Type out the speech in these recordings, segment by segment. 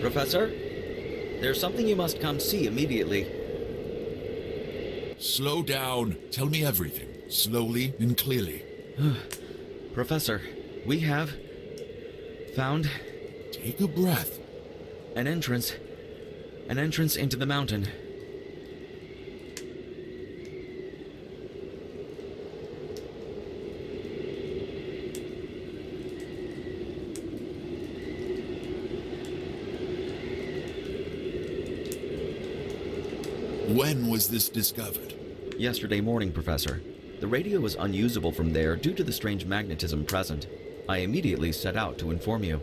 Professor? There's something you must come see immediately. Slow down. Tell me everything, slowly and clearly. Professor, we have found Take a breath. an entrance into the mountain. When was this discovered? Yesterday morning, Professor. The radio was unusable from there due to the strange magnetism present. I immediately set out to inform you.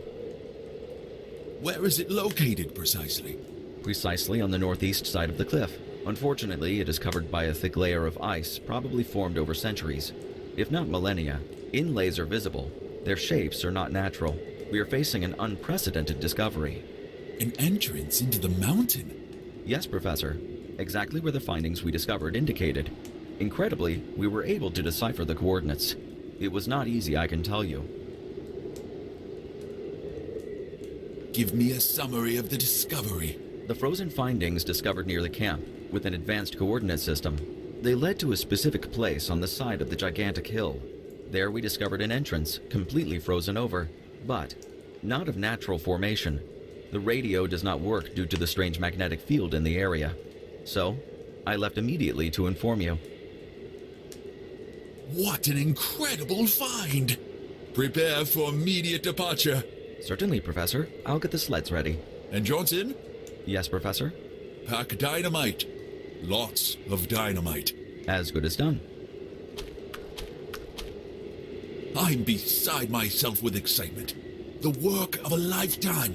Where is it located precisely? Precisely on the northeast side of the cliff. Unfortunately, it is covered by a thick layer of ice, probably formed over centuries. If not millennia, inlays are visible. Their shapes are not natural. We are facing an unprecedented discovery. An entrance into the mountain? Yes, Professor. Exactly where the findings we discovered indicated. Incredibly, we were able to decipher the coordinates. It was not easy, I can tell you. Give me a summary of the discovery. The frozen findings discovered near the camp, with an advanced coordinate system. They led to a specific place on the side of the gigantic hill. There we discovered an entrance, completely frozen over, but not of natural formation. The radio does not work due to the strange magnetic field in the area. So, I left immediately to inform you. What an incredible find! Prepare for immediate departure. Certainly, Professor. I'll get the sleds ready. And Johnson, Yes, Professor? pack dynamite. Lots of dynamite. As good as done. I'm beside myself with excitement. The work of a lifetime.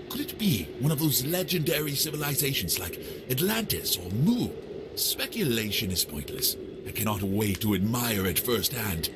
Could it be one of those legendary civilizations like Atlantis or Mu? Speculation is pointless. I cannot wait to admire it firsthand.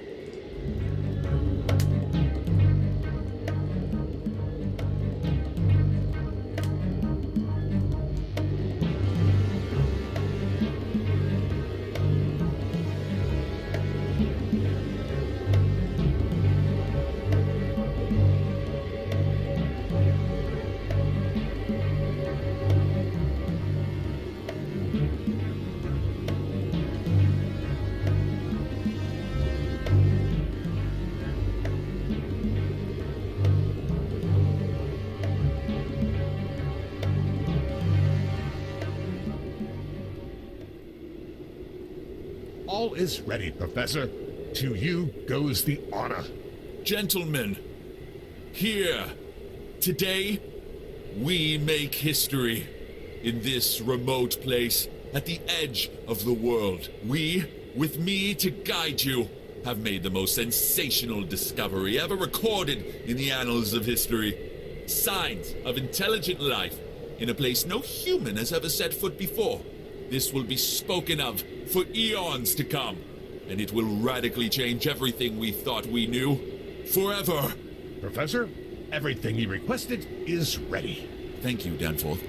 All is ready, Professor. To you goes the honor. Gentlemen, here, today, we make history. In this remote place, at the edge of the world, we, with me to guide you, have made the most sensational discovery ever recorded in the annals of history. Signs of intelligent life in a place no human has ever set foot before. This will be spoken of for eons to come, and it will radically change everything we thought we knew. Forever. Professor, everything you requested is ready. Thank you, Danforth.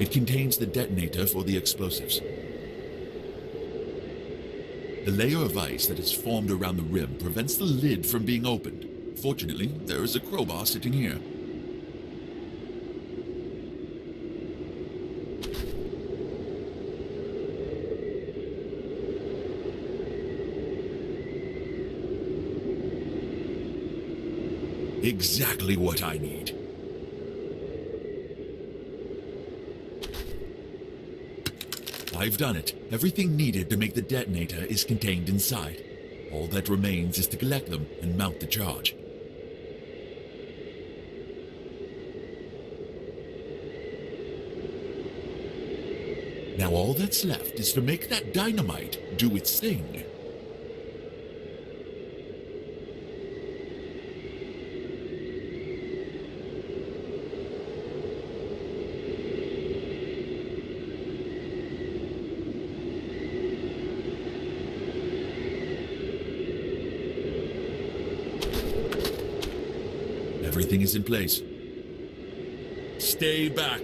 It contains the detonator for the explosives. The layer of ice that has formed around the rim prevents the lid from being opened. Fortunately, there is a crowbar sitting here. Exactly what I need. I've done it. Everything needed to make the detonator is contained inside. All that remains is to collect them and mount the charge. Now all that's left is to make that dynamite do its thing. Everything is in place. Stay back.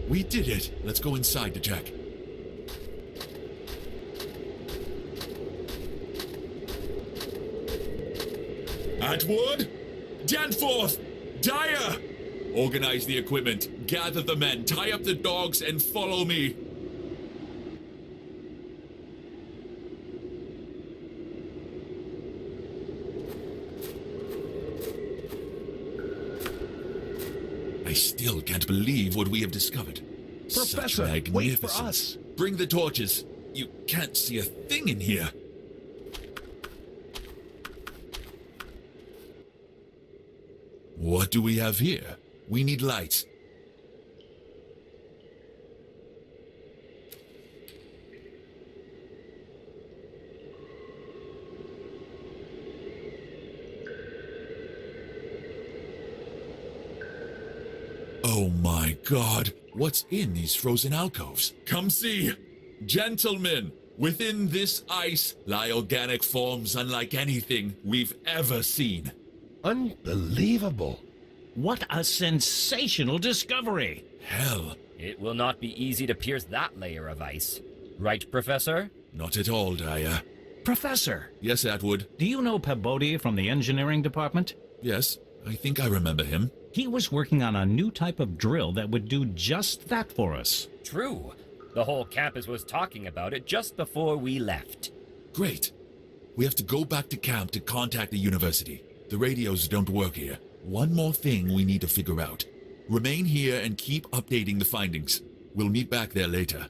We did it. Let's go inside to check. Atwood? Danforth! Dyer! Organize the equipment, gather the men, tie up the dogs, and follow me. I still can't believe what we have discovered. Professor, Such wait for magnificence. us. Bring the torches. You can't see a thing in here. What do we have here? We need lights. Oh my God, what's in these frozen alcoves? Come see! Gentlemen, within this ice lie organic forms unlike anything we've ever seen. Unbelievable. What a sensational discovery! Hell, It will not be easy to pierce that layer of ice. Right, Professor? not at all, Dyer. Professor, Yes, Atwood. do you know Pebodi from the engineering department? Yes, I think I remember him. He was working on a new type of drill that would do just that for us. True. The whole campus was talking about it just before we left. Great. We have to go back to camp to contact the university. The radios don't work here. One more thing we need to figure out. Remain here and keep updating the findings. We'll meet back there later.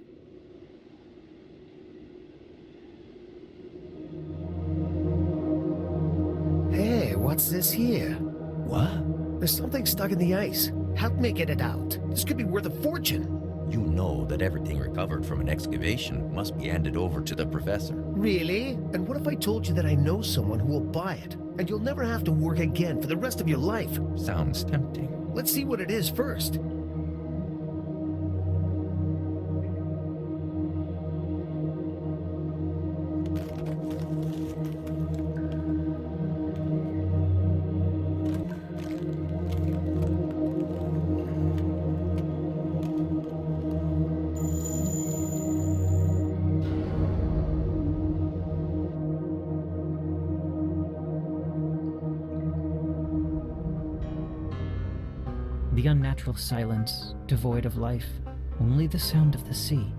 Hey, what's this here? What? There's something stuck in the ice. Help me get it out. This could be worth a fortune. You know that everything recovered from an excavation must be handed over to the professor. Really? And what if I told you that I know someone who will buy it, and you'll never have to work again for the rest of your life? Sounds tempting. Let's see what it is first. The unnatural silence, devoid of life, only the sound of the sea.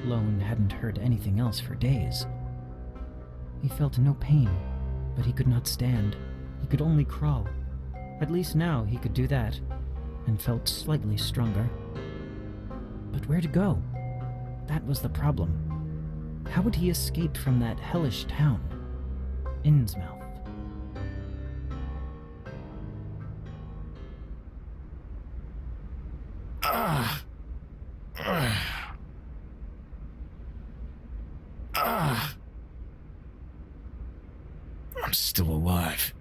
Lone hadn't heard anything else for days. He felt no pain, but he could not stand. He could only crawl. At least now he could do that, and felt slightly stronger. But where to go? That was the problem. How would he escape from that hellish town? Innsmouth. I'm still alive.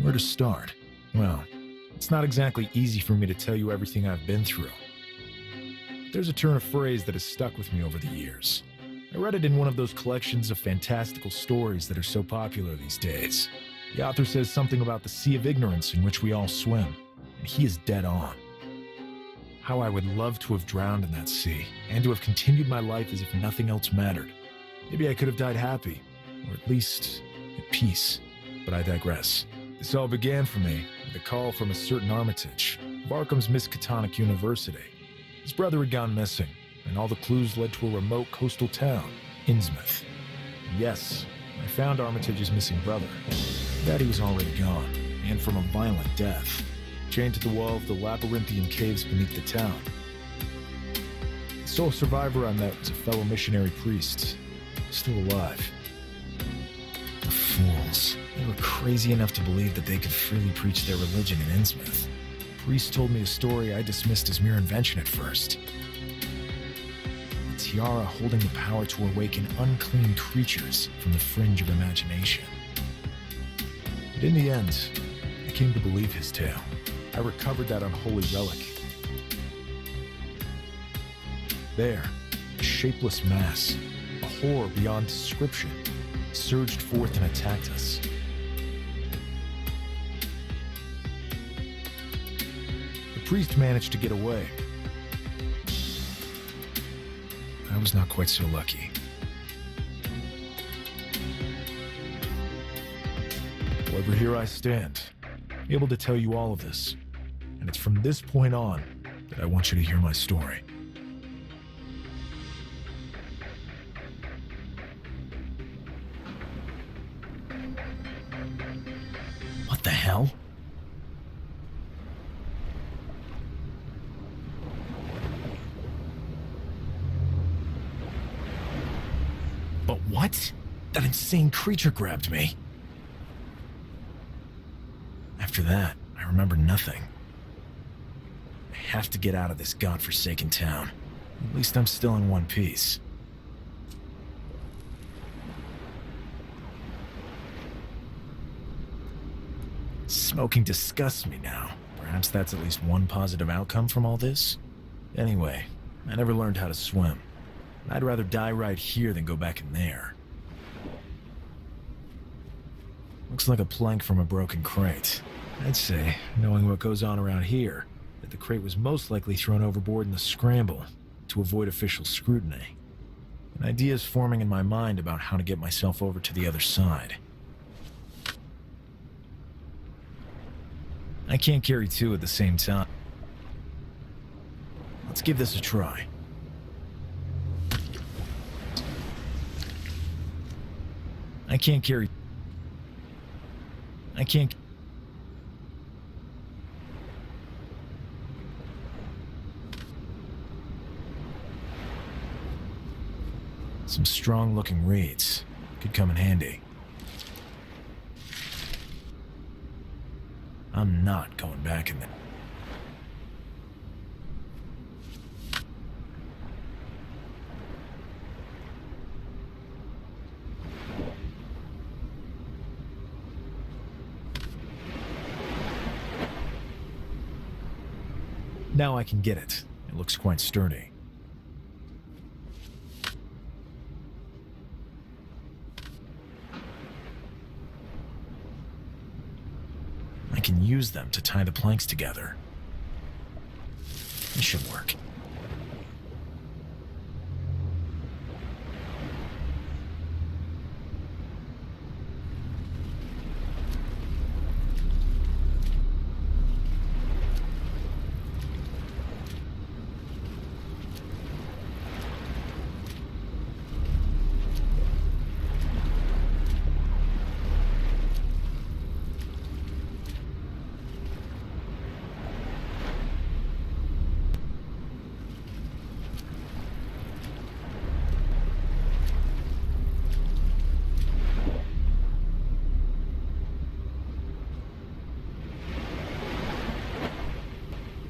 Where to start? Well, it's not exactly easy for me to tell you everything I've been through. There's a turn of phrase that has stuck with me over the years. I read it in one of those collections of fantastical stories that are so popular these days. The author says something about the sea of ignorance in which we all swim, and he is dead on. How I would love to have drowned in that sea, and to have continued my life as if nothing else mattered. Maybe I could have died happy, or at least at peace. But I digress. This all began for me with a call from a certain Armitage of Arkham's Miskatonic University. His brother had gone missing, and all the clues led to a remote coastal town, Innsmouth. Yes, I found Armitage's missing brother. That he was already gone, and from a violent death, chained to the wall of the labyrinthian caves beneath the town. The sole survivor I met was a fellow missionary priest, still alive. The fools. They were crazy enough to believe that they could freely preach their religion in Innsmouth. The priest told me a story I dismissed as mere invention at first. A tiara holding the power to awaken unclean creatures from the fringe of imagination. But in the end, I came to believe his tale. I recovered that unholy relic. There, a shapeless mass, a horror beyond description, surged forth and attacked us. The priest managed to get away. I was not quite so lucky. However, here I stand, able to tell you all of this. And it's from this point on that I want you to hear my story. What the hell? But what? That insane creature grabbed me. After that, I remember nothing. I have to get out of this godforsaken town. At least I'm still in one piece. Smoking disgusts me now. Perhaps that's at least one positive outcome from all this. Anyway, I never learned how to swim. I'd rather die right here than go back in there. Looks like a plank from a broken crate. I'd say, knowing what goes on around here, that the crate was most likely thrown overboard in the scramble to avoid official scrutiny. An idea is forming in my mind about how to get myself over to the other side. I can't carry two at the same time. Let's give this a try. I can't carry... Some strong-looking reeds could come in handy. I'm not going back in there. Now I can get it. It looks quite sturdy. I can use them to tie the planks together. This should work.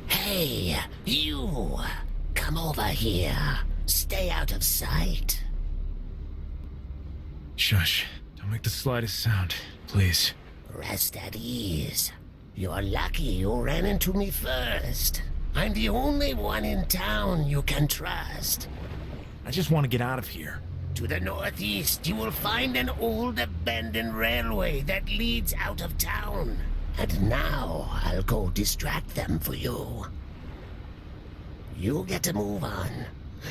Hey, you! Come over here. Stay out of sight. Shush. Don't make the slightest sound, please. Rest at ease. You're lucky you ran into me first. I'm the only one in town you can trust. I just want to get out of here. To the northeast, you will find an old abandoned railway that leads out of town. And now I'll go distract them for you. You get to move on,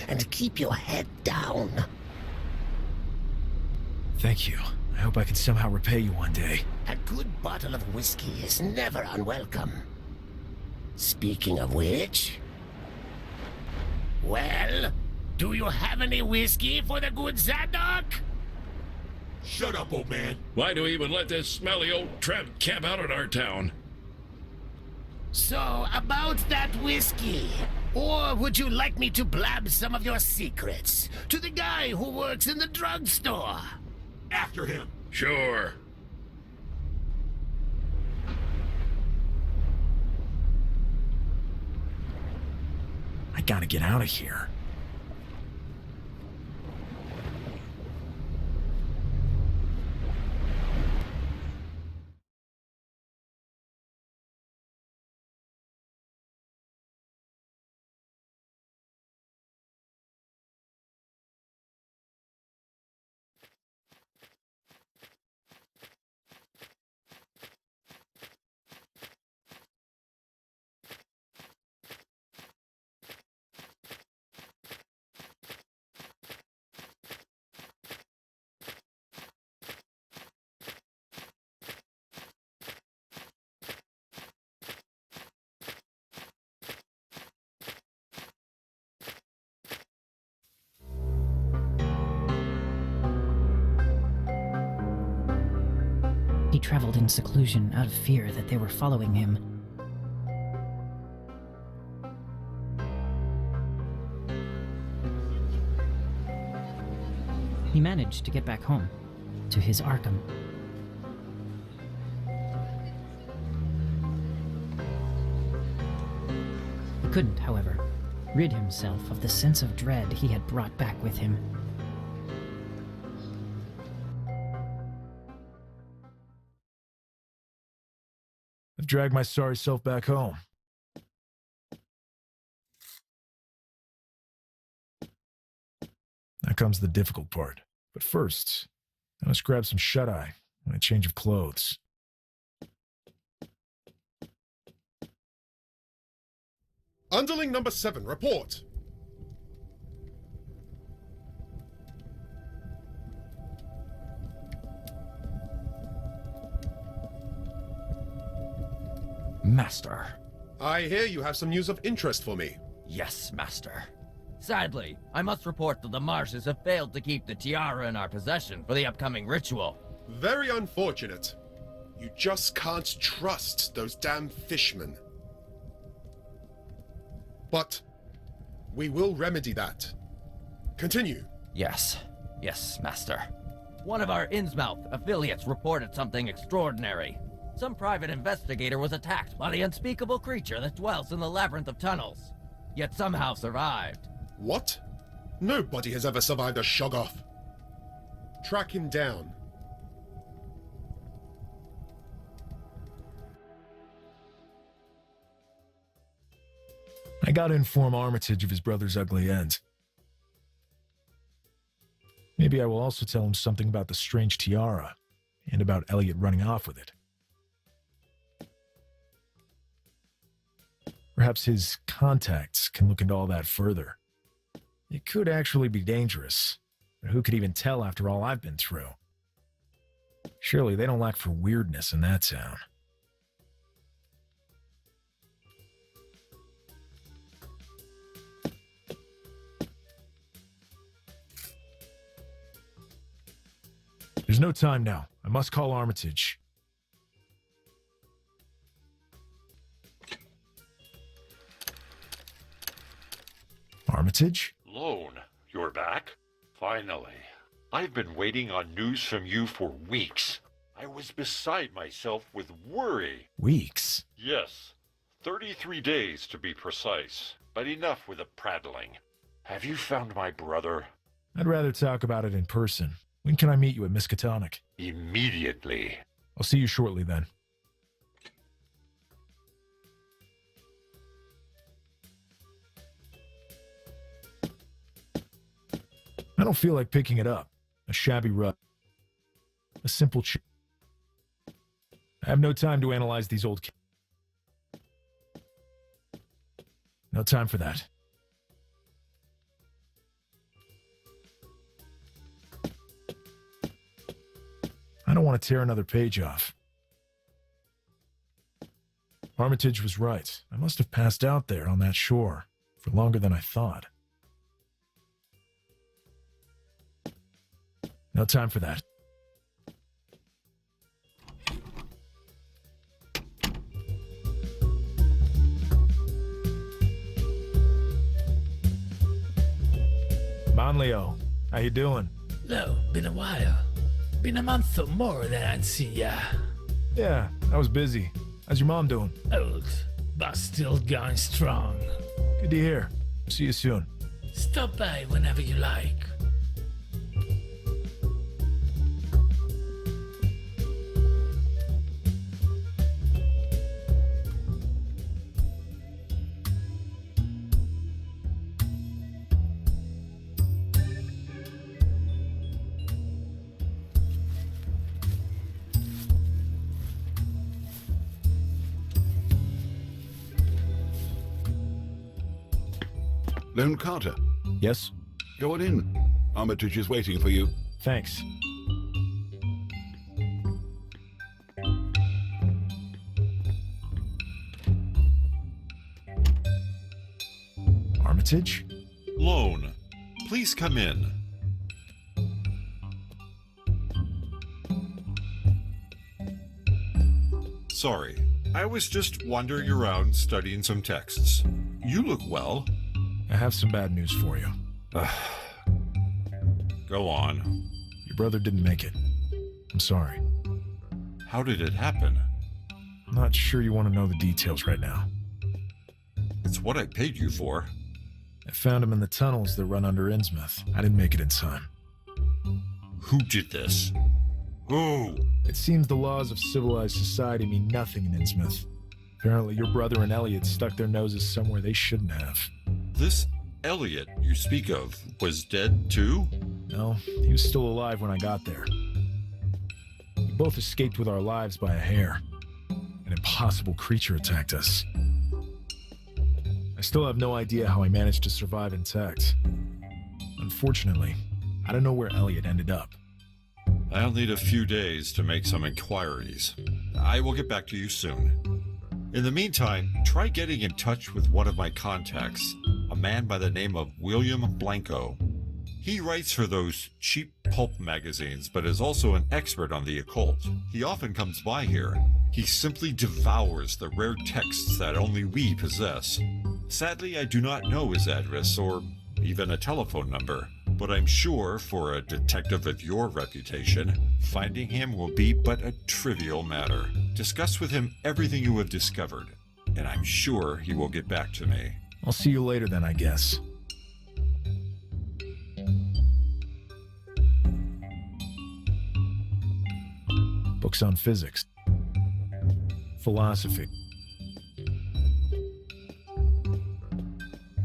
and keep your head down. Thank you. I hope I can somehow repay you one day. A good bottle of whiskey is never unwelcome. Speaking of which... Well, do you have any whiskey for the good Zadok? Shut up, old man. Why do we even let this smelly old tramp camp out in our town? So, about that whiskey. Or would you like me to blab some of your secrets to the guy who works in the drugstore? After him. Sure. I gotta get out of here. He traveled in seclusion out of fear that they were following him. He managed to get back home, to his Arkham. He couldn't, however, rid himself of the sense of dread he had brought back with him. I've dragged my sorry self back home. Now comes the difficult part. But first, I must grab some shut-eye and a change of clothes. Underling number 7, report. Master. I hear you have some news of interest for me. Yes, Master. Sadly, I must report that the Marshes have failed to keep the tiara in our possession for the upcoming ritual. Very unfortunate. You just can't trust those damn fishmen. But we will remedy that. Continue. Yes, Master. One of our Innsmouth affiliates reported something extraordinary. Some private investigator was attacked by the unspeakable creature that dwells in the labyrinth of tunnels, yet somehow survived. What? Nobody has ever survived a Shoggoth. Track him down. I gotta inform Armitage of his brother's ugly end. Maybe I will also tell him something about the strange tiara, and about Elliot running off with it. Perhaps his contacts can look into all that further. It could actually be dangerous, but who could even tell after all I've been through? Surely they don't lack for weirdness in that town. There's no time now. I must call Armitage. Armitage? Lone, you're back? Finally. I've been waiting on news from you for weeks. I was beside myself with worry. Weeks? Yes. 33 days to be precise. But enough with the prattling. Have you found my brother? I'd rather talk about it in person. When can I meet you at Miskatonic? Immediately. I'll see you shortly then. I don't feel like picking it up. A shabby rug. A simple chair. I have no time to analyze these old... No time for that. I don't want to tear another page off. Armitage was right. I must have passed out there on that shore for longer than I thought. No time for that. Leo, how you doing? No, been a while. Been a month or more that I'd seen ya. Yeah, I was busy. How's your mom doing? Old, but still going strong. Good to hear. See you soon. Stop by whenever you like. Lone Carter. Yes? Go on in. Armitage is waiting for you. Thanks. Armitage? Lone, please come in. Sorry, I was just wandering around studying some texts. You look well. I have some bad news for you. Go on. Your brother didn't make it. I'm sorry. How did it happen? I'm not sure you want to know the details right now. It's what I paid you for. I found him in the tunnels that run under Innsmouth. I didn't make it in time. Who did this? Who? It seems the laws of civilized society mean nothing in Innsmouth. Apparently your brother and Elliot stuck their noses somewhere they shouldn't have. This Elliot you speak of was dead too? No, he was still alive when I got there. We both escaped with our lives by a hair. An impossible creature attacked us. I still have no idea how I managed to survive intact. Unfortunately, I don't know where Elliot ended up. I'll need a few days to make some inquiries. I will get back to you soon. In the meantime, try getting in touch with one of my contacts, a man by the name of William Blanco. He writes for those cheap pulp magazines, but is also an expert on the occult. He often comes by here. He simply devours the rare texts that only we possess. Sadly, I do not know his address or even a telephone number, but I'm sure for a detective of your reputation, finding him will be but a trivial matter. Discuss with him everything you have discovered, and I'm sure he will get back to me. I'll see you later then, I guess. Books on physics, philosophy.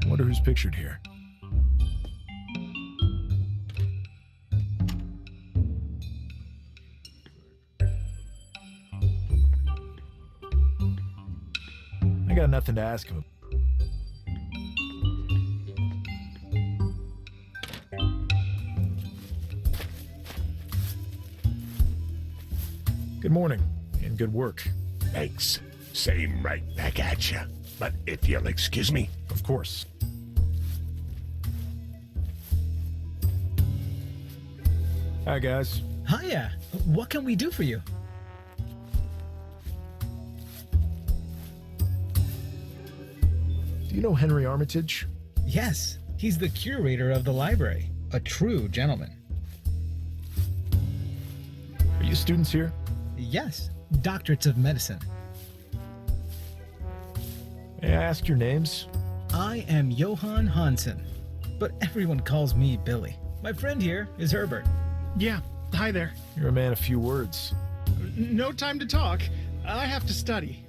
I wonder who's pictured here. I got nothing to ask him. Good morning, and good work. Thanks. Same right back at you. But if you'll excuse me. Of course. Hi, guys. Hiya. What can we do for you? Do you know Henry Armitage? Yes, he's the curator of the library. A true gentleman. Are you students here? Yes, doctorates of medicine. May I ask your names? I am Johann Hansen, but everyone calls me Billy. My friend here is Herbert. Yeah, hi there. You're a man of few words. No time to talk. I have to study.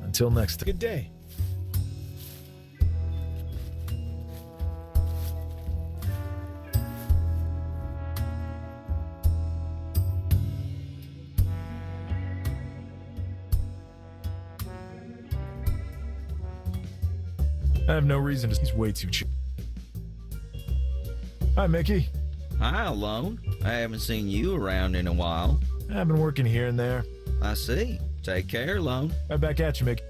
Until next time. Good day. I have no reason to. He's way too cheap. Hi, Mickey. Hi, Lone. I haven't seen you around in a while. I've been working here and there. I see. Take care, Lone. Right back at you, Mickey.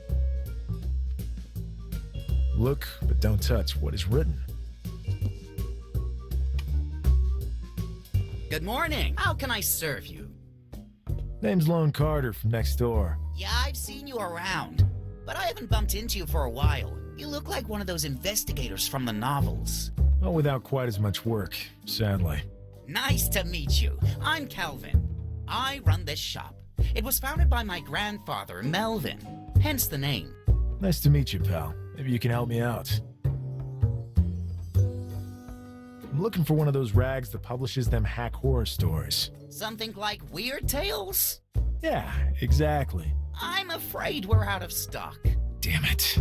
Look, but don't touch what is written. Good morning. How can I serve you? Name's Lone Carter from next door. Yeah, I've seen you around, but I haven't bumped into you for a while. You look like one of those investigators from the novels. Well, without quite as much work, sadly. Nice to meet you. I'm Calvin. I run this shop. It was founded by my grandfather, Melvin, hence the name. Nice to meet you, pal. Maybe you can help me out. I'm looking for one of those rags that publishes them hack horror stories. Something like Weird Tales? Yeah, exactly. I'm afraid we're out of stock. Damn it.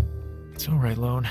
It's all right, Lone.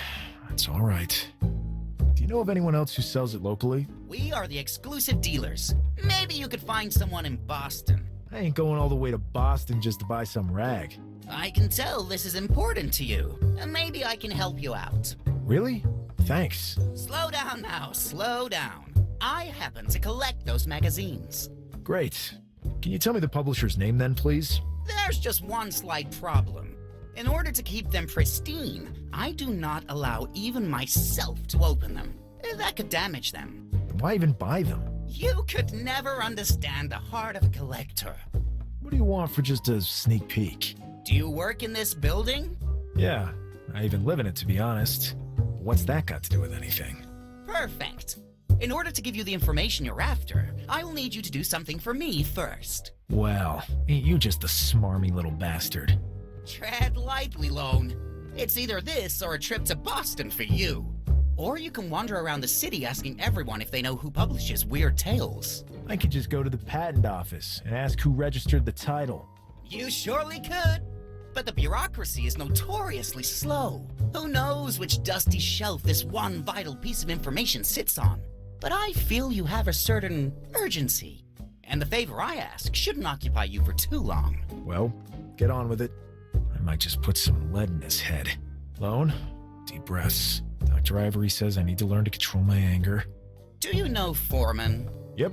It's all right. Do you know of anyone else who sells it locally? We are the exclusive dealers. Maybe you could find someone in Boston. I ain't going all the way to Boston just to buy some rag. I can tell this is important to you. Maybe I can help you out. Really? Thanks. Slow down now, slow down. I happen to collect those magazines. Great. Can you tell me the publisher's name then, please? There's just one slight problem. In order to keep them pristine, I do not allow even myself to open them. That could damage them. Then why even buy them? You could never understand the heart of a collector. What do you want for just a sneak peek? Do you work in this building? Yeah, I even live in it, to be honest. What's that got to do with anything? Perfect. In order to give you the information you're after, I will need you to do something for me first. Well, ain't you just a smarmy little bastard? Tread lightly, Lone. It's either this or a trip to Boston for you. Or you can wander around the city asking everyone if they know who publishes Weird Tales. I could just go to the patent office and ask who registered the title. You surely could. But the bureaucracy is notoriously slow. Who knows which dusty shelf this one vital piece of information sits on? But I feel you have a certain urgency. And the favor I ask shouldn't occupy you for too long. Well, get on with it. I might just put some lead in his head. Lone, deep breaths. Dr. Ivory says I need to learn to control my anger. Do you know Foreman? Yep.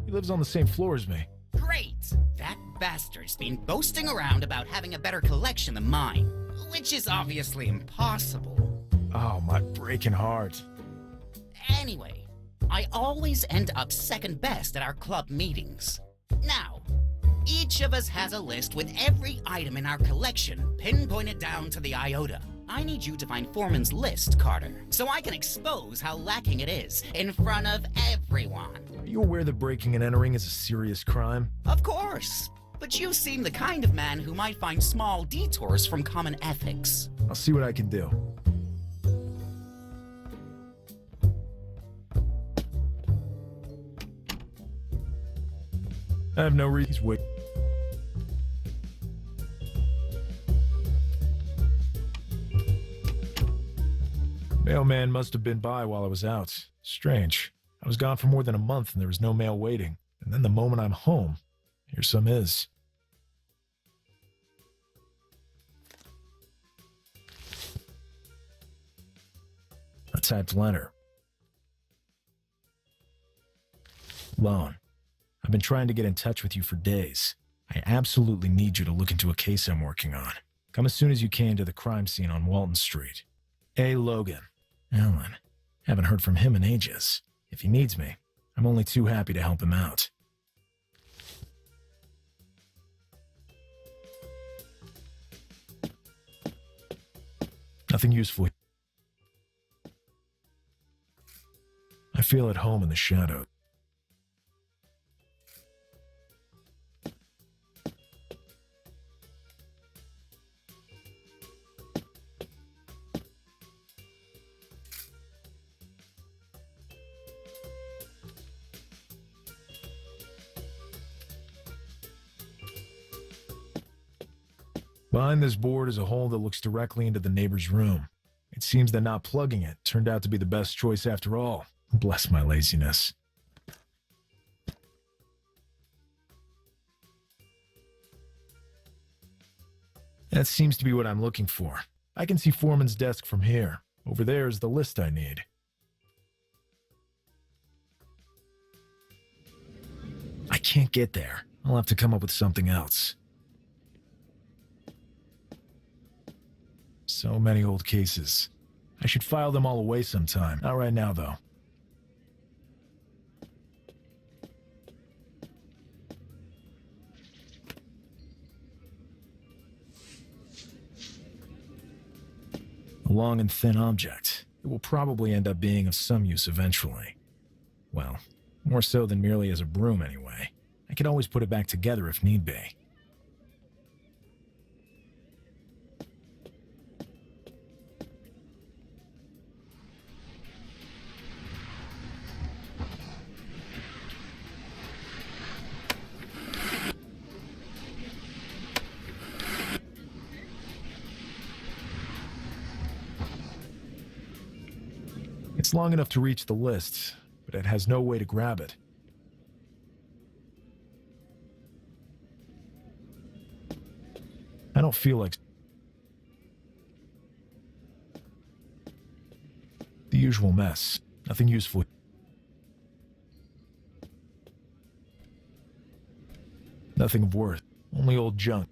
He lives on the same floor as me. Great! That bastard's been boasting around about having a better collection than mine, which is obviously impossible. Oh, my breaking heart. Anyway, I always end up second best at our club meetings. Now, each of us has a list with every item in our collection pinpointed down to the iota. I need you to find Foreman's list, Carter, so I can expose how lacking it is in front of everyone. Are you aware that breaking and entering is a serious crime? Of course. But you seem the kind of man who might find small detours from common ethics. I'll see what I can do. I have no reason. He's waiting. Mailman must have been by while I was out. Strange. I was gone for more than a month and there was no mail waiting. And then the moment I'm home, here some is. A typed letter. Lone, I've been trying to get in touch with you for days. I absolutely need you to look into a case I'm working on. Come as soon as you can to the crime scene on Walton Street. A. Logan. Alan. Haven't heard from him in ages. If he needs me, I'm only too happy to help him out. Nothing useful. I feel at home in the shadow. Behind this board is a hole that looks directly into the neighbor's room. It seems that not plugging it turned out to be the best choice after all. Bless my laziness. That seems to be what I'm looking for. I can see Foreman's desk from here. Over there is the list I need. I can't get there. I'll have to come up with something else. So many old cases. I should file them all away sometime. Not right now, though. A long and thin object. It will probably end up being of some use eventually. Well, more so than merely as a broom anyway. I could always put it back together if need be. It's long enough to reach the list, but it has no way to grab it. I don't feel like... The usual mess. Nothing useful. Nothing of worth. Only old junk.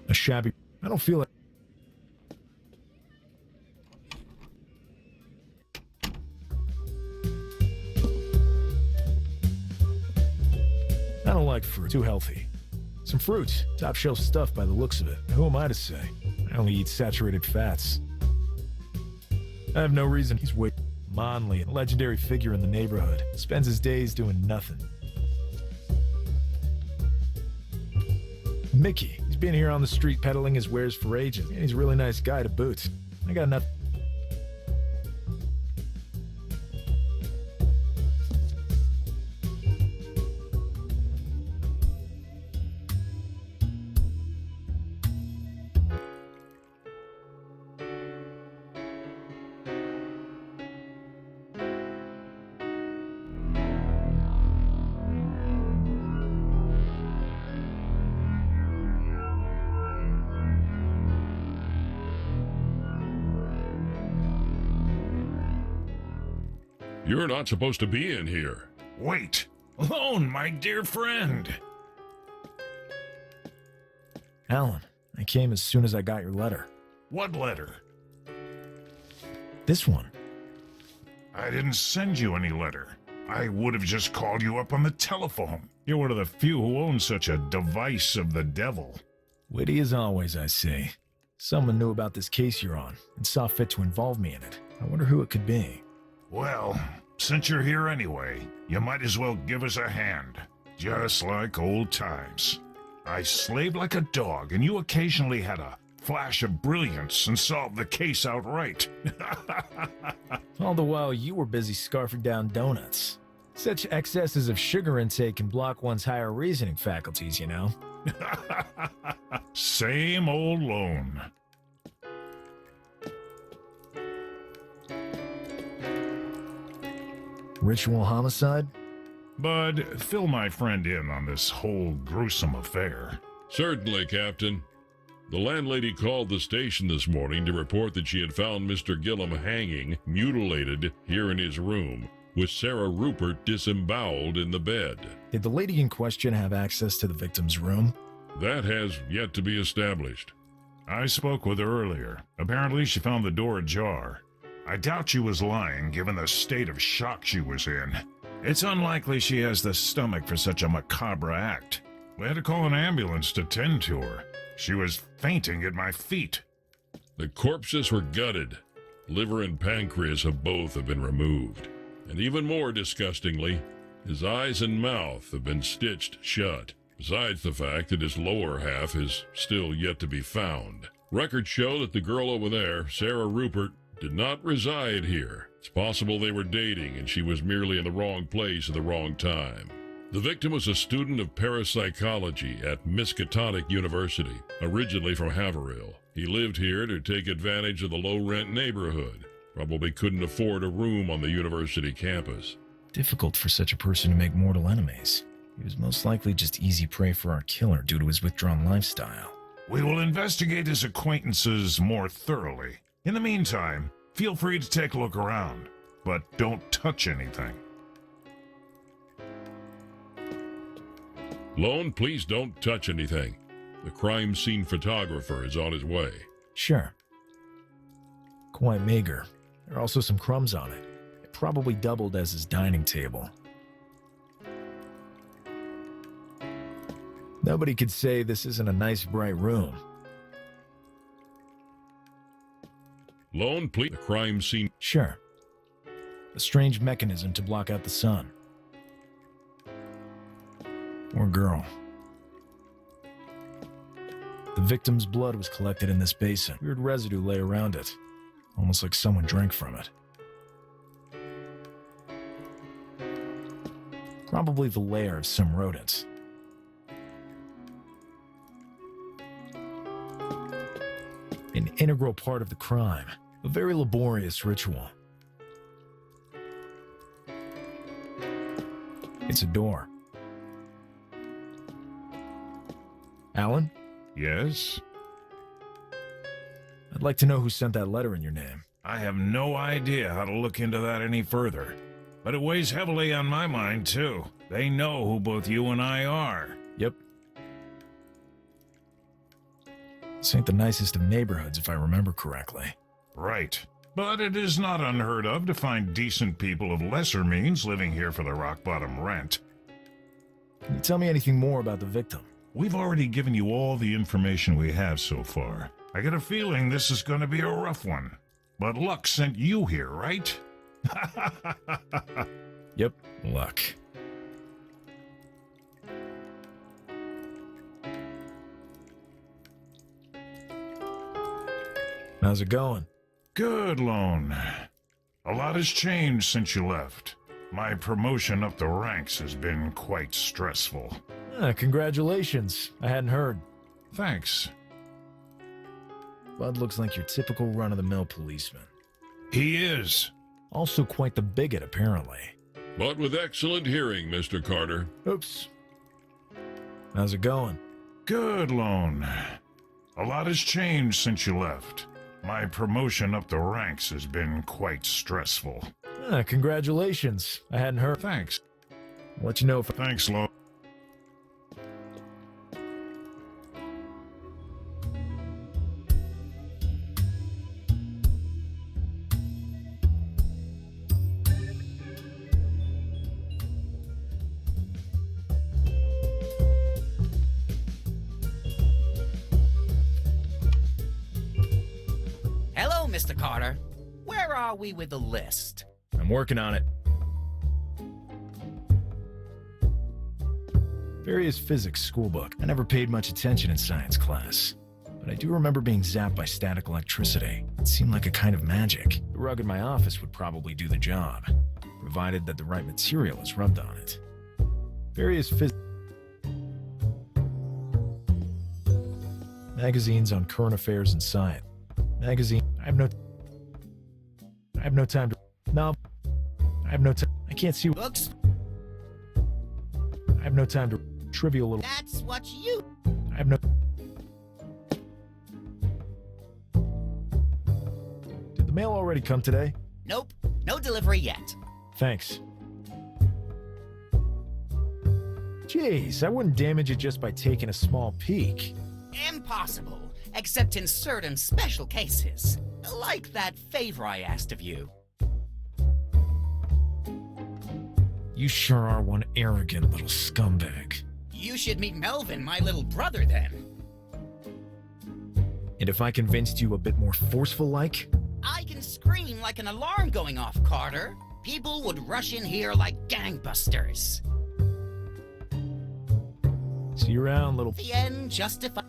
A shabby... I don't feel it. I don't like fruit. Too healthy. Some fruit. Top shelf stuff by the looks of it. Who am I to say? I only eat saturated fats. I have no reason. He's way... Monley, a legendary figure in the neighborhood. Spends his days doing nothing. Mickey. He's been here on the street peddling his wares for ages, and he's a really nice guy to boot. I got nothing. You're not supposed to be in here. Wait! Alone, my dear friend! Alan, I came as soon as I got your letter. What letter? This one. I didn't send you any letter. I would have just called you up on the telephone. You're one of the few who own such a device of the devil. Witty as always, I see. Someone knew about this case you're on, and saw fit to involve me in it. I wonder who it could be. Well, since you're here anyway, you might as well give us a hand. Just like old times. I slaved like a dog, and you occasionally had a flash of brilliance and solved the case outright. All the while you were busy scarfing down donuts. Such excesses of sugar intake can block one's higher reasoning faculties, you know? Same old loan. Ritual homicide? Bud, fill my friend in on this whole gruesome affair. Certainly, Captain. The landlady called the station this morning to report that she had found Mr. Gillum hanging, mutilated, here in his room, with Sarah Rupert disemboweled in the bed. Did the lady in question have access to the victim's room? That has yet to be established. I spoke with her earlier. Apparently she found the door ajar. I doubt she was lying, given the state of shock she was in. It's unlikely she has the stomach for such a macabre act. We had to call an ambulance to tend to her. She was fainting at my feet. The corpses were gutted. Liver and pancreas of both have been removed. And even more disgustingly, his eyes and mouth have been stitched shut, besides the fact that his lower half is still yet to be found. Records show that the girl over there, Sarah Rupert, did not reside here. It's possible they were dating and she was merely in the wrong place at the wrong time. The victim was a student of parapsychology at Miskatonic University, originally from Haverhill. He lived here to take advantage of the low-rent neighborhood. Probably couldn't afford a room on the university campus. Difficult for such a person to make mortal enemies. He was most likely just easy prey for our killer due to his withdrawn lifestyle. We will investigate his acquaintances more thoroughly. In the meantime, feel free to take a look around, but don't touch anything. Lone, please don't touch anything. The crime scene photographer is on his way. Sure. Quite meager. There are also some crumbs on it. It probably doubled as his dining table. Nobody could say this isn't a nice, bright room. Lone, please. The crime scene. Sure. A strange mechanism to block out the sun. Poor girl. The victim's blood was collected in this basin. Weird residue lay around it, almost like someone drank from it. Probably the lair of some rodents. An integral part of the crime, a very laborious ritual. It's a door. Alan? Yes? I'd like to know who sent that letter in your name. I have no idea how to look into that any further. But it weighs heavily on my mind, too. They know who both you and I are. Yep. This ain't the nicest of neighborhoods, if I remember correctly. Right. But it is not unheard of to find decent people of lesser means living here for the rock-bottom rent. Can you tell me anything more about the victim? We've already given you all the information we have so far. I get a feeling this is going to be a rough one. But luck sent you here, right? Yep, luck. How's it going? Good, Lone. A lot has changed since you left. My promotion up the ranks has been quite stressful. Congratulations. I hadn't heard. Thanks. Bud looks like your typical run-of-the-mill policeman. He is. Also quite the bigot, apparently. But with excellent hearing, Mr. Carter. Oops. How's it going? Good, Lone. A lot has changed since you left. My promotion up the ranks has been quite stressful. Congratulations. I hadn't heard. Thanks. I'll let you know if... Thanks, Lone. Mr. Carter. Where are we with the list? I'm working on it. Various physics schoolbook. I never paid much attention in science class, but I do remember being zapped by static electricity. It seemed like a kind of magic. The rug in my office would probably do the job, provided that the right material is rubbed on it. Various magazines on current affairs and science. Magazine. I have no time to. No. I have no time. I can't see. Books. I have no time to. Trivial little. That's what you. I have no. Did the mail already come today? Nope. No delivery yet. Thanks. Jeez, I wouldn't damage it just by taking a small peek. Impossible. Except in certain special cases. Like that favor I asked of you. You sure are one arrogant little scumbag. You should meet Melvin, my little brother, then. And if I convinced you a bit more forceful-like? I can scream like an alarm going off, Carter. People would rush in here like gangbusters. See you around, little... The end justifies...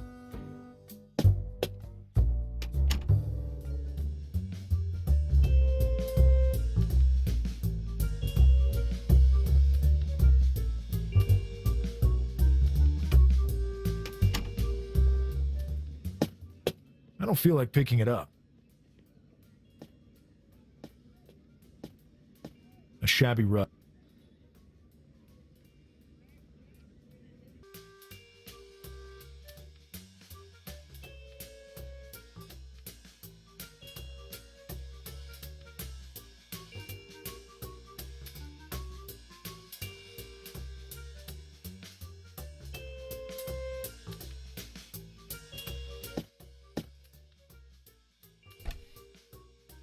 I don't feel like picking it up. A shabby rug.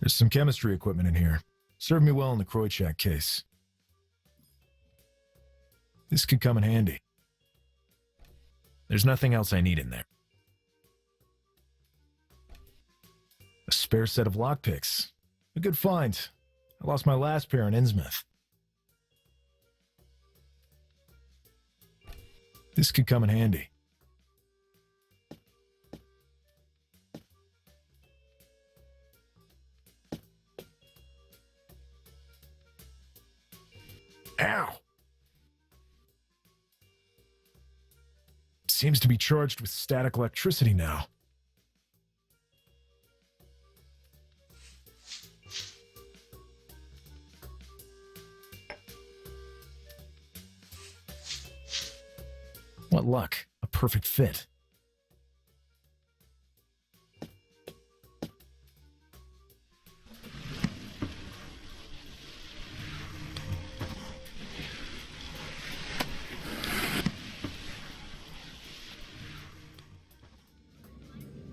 There's some chemistry equipment in here. Served me well in the Kroichak case. This could come in handy. There's nothing else I need in there. A spare set of lockpicks. A good find. I lost my last pair in Innsmouth. This could come in handy. Ow! Seems to be charged with static electricity now. What luck. A perfect fit.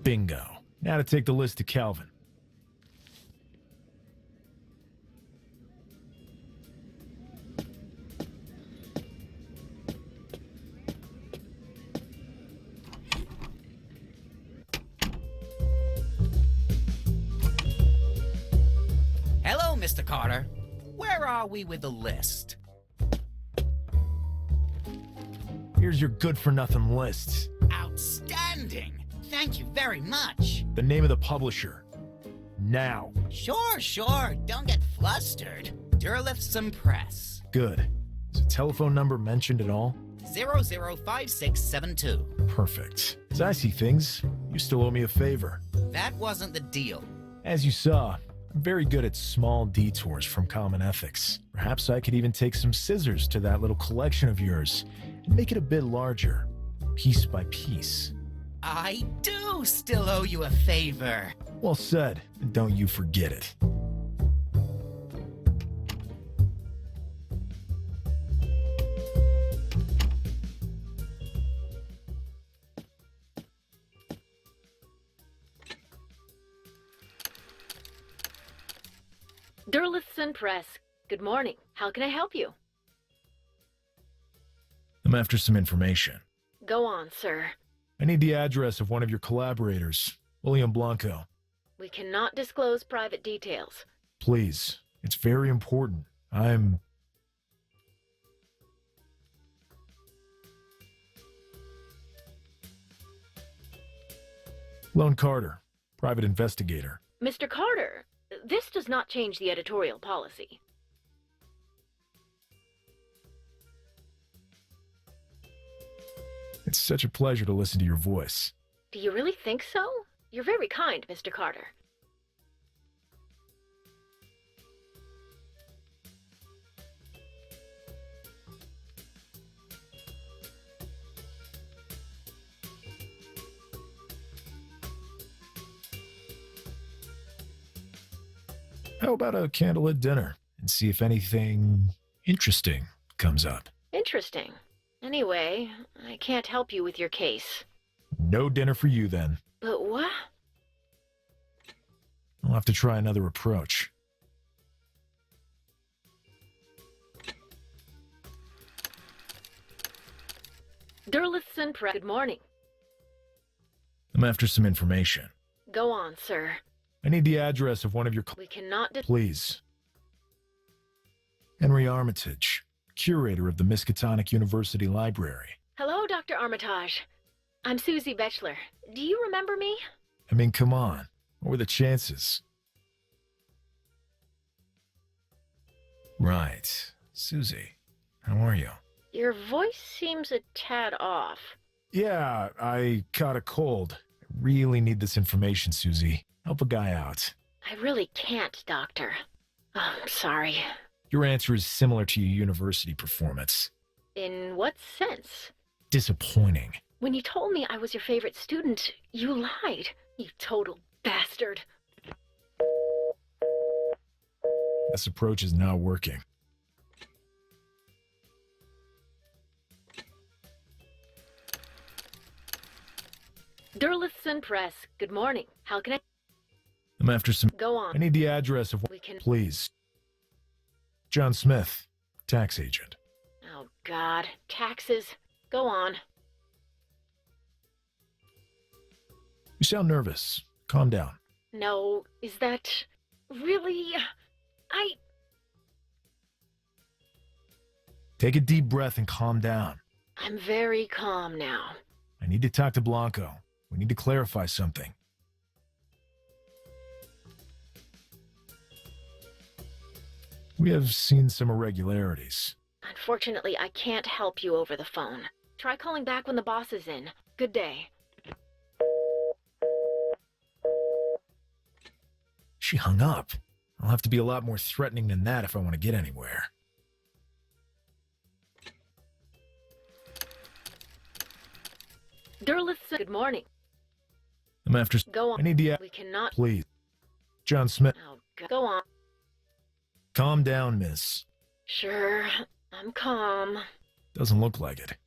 Bingo. Now to take the list to Calvin. Hello, Mr. Carter. Where are we with the list? Here's your good-for-nothing list. Outstanding! Thank you very much. The name of the publisher. Now. Sure. Don't get flustered. Derlithson Press. Good. Is a telephone number mentioned at all? 005672. Perfect. As I see things, you still owe me a favor. That wasn't the deal. As you saw, I'm very good at small detours from common ethics. Perhaps I could even take some scissors to that little collection of yours and make it a bit larger, piece by piece. I do still owe you a favor. Well said, and don't you forget it. Derlithson Press. Good morning. How can I help you? I'm after some information. Go on, sir. I need the address of one of your collaborators, William Blanco. We cannot disclose private details. Please, it's very important. I'm... Lone Carter, private investigator. Mr. Carter, this does not change the editorial policy. It's such a pleasure to listen to your voice. Do you really think so? You're very kind, Mr. Carter. How about a candlelit dinner and see if anything interesting comes up? Interesting. Anyway, I can't help you with your case. No dinner for you then. But what? I'll have to try another approach. Derlithson Press. Good morning. I'm after some information. Go on, sir. I need the address of one of your... We cannot... Please. Henry Armitage, curator of the Miskatonic University Library. Hello, Dr. Armitage. I'm Susie Betchler. Do you remember me? I mean, come on. What were the chances? Right. Susie, how are you? Your voice seems a tad off. Yeah, I caught a cold. I really need this information, Susie. Help a guy out. I really can't, Doctor. Oh, I'm sorry. Your answer is similar to your university performance. In what sense? Disappointing. When you told me I was your favorite student, you lied. You total bastard. This approach is not working. Derlithson Press. Good morning. How can I... I'm after some... Go on. I need the address of... We can... Please. John Smith, tax agent. Oh, God. Taxes. Go on. You sound nervous. Calm down. No, is that... really... Take a deep breath and calm down. I'm very calm now. I need to talk to Blanco. We need to clarify something. We have seen some irregularities. Unfortunately, I can't help you over the phone. Try calling back when the boss is in. Good day. She hung up. I'll have to be a lot more threatening than that if I want to get anywhere. Durlis, good morning. I'm after... Go on. I need the... We cannot... Please. John Smith. Oh, go on. Calm down, miss. Sure, I'm calm. Doesn't look like it.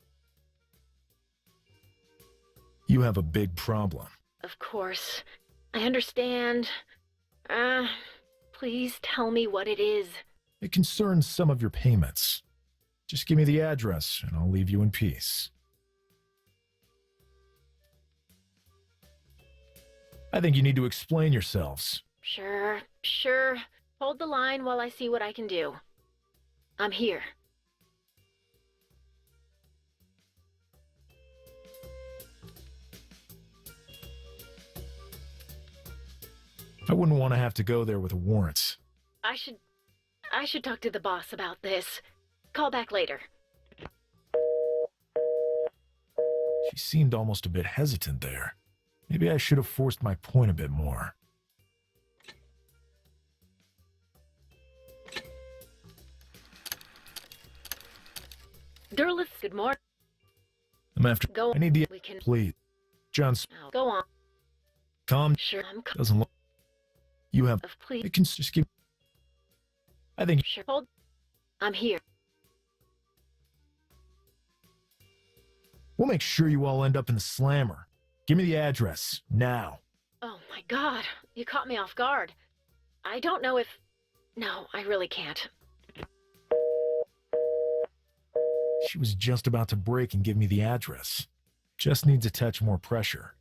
You have a big problem. Of course. I understand. Please tell me what it is. It concerns some of your payments. Just give me the address, and I'll leave you in peace. I think you need to explain yourselves. Sure. Hold the line while I see what I can do. I'm here. I wouldn't want to have to go there with a warrant. I should talk to the boss about this. Call back later. She seemed almost a bit hesitant there. Maybe I should have forced my point a bit more. Durlis, good morning. I'm after... Go on. I need the... We can... Please. John... Oh, go on. Calm... Sure, I'm calm. Doesn't look... You have... Please. It can just give... I think... Sure, hold. I'm here. We'll make sure you all end up in the slammer. Give me the address, now. Oh my God, you caught me off guard. I don't know if... No, I really can't. She was just about to break and give me the address. Just needs a touch more pressure.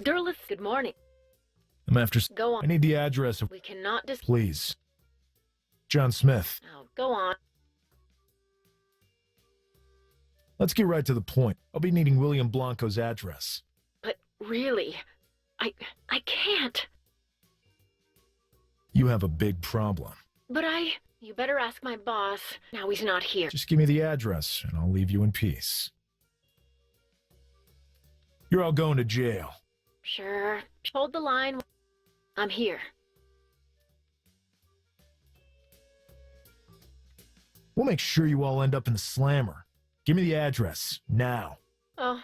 Durlis, good morning. I'm after... Go on. I need the address of... We cannot Please. John Smith. Oh, go on. Let's get right to the point. I'll be needing William Blanco's address. But really, I can't. You have a big problem. But you better ask my boss. Now he's not here. Just give me the address, and I'll leave you in peace. You're all going to jail. Sure. Hold the line. I'm here. We'll make sure you all end up in the slammer. Give me the address, now. Oh.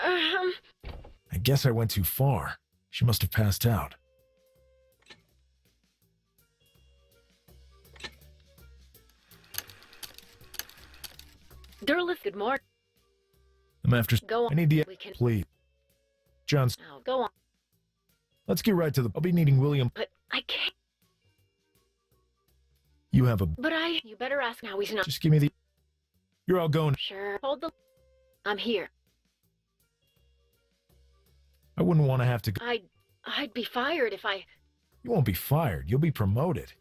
I guess I went too far. She must have passed out. Durlis, good morning. I'm after... Go on. I need the... We can... Please. John... Oh, go on. Let's get right to the... I'll be needing William... But I can't... You have a... But you better ask now he's not... Just give me the... You're all going... Sure. Hold the... I'm here. I wouldn't want to have to... I'd be fired if I... You won't be fired. You'll be promoted.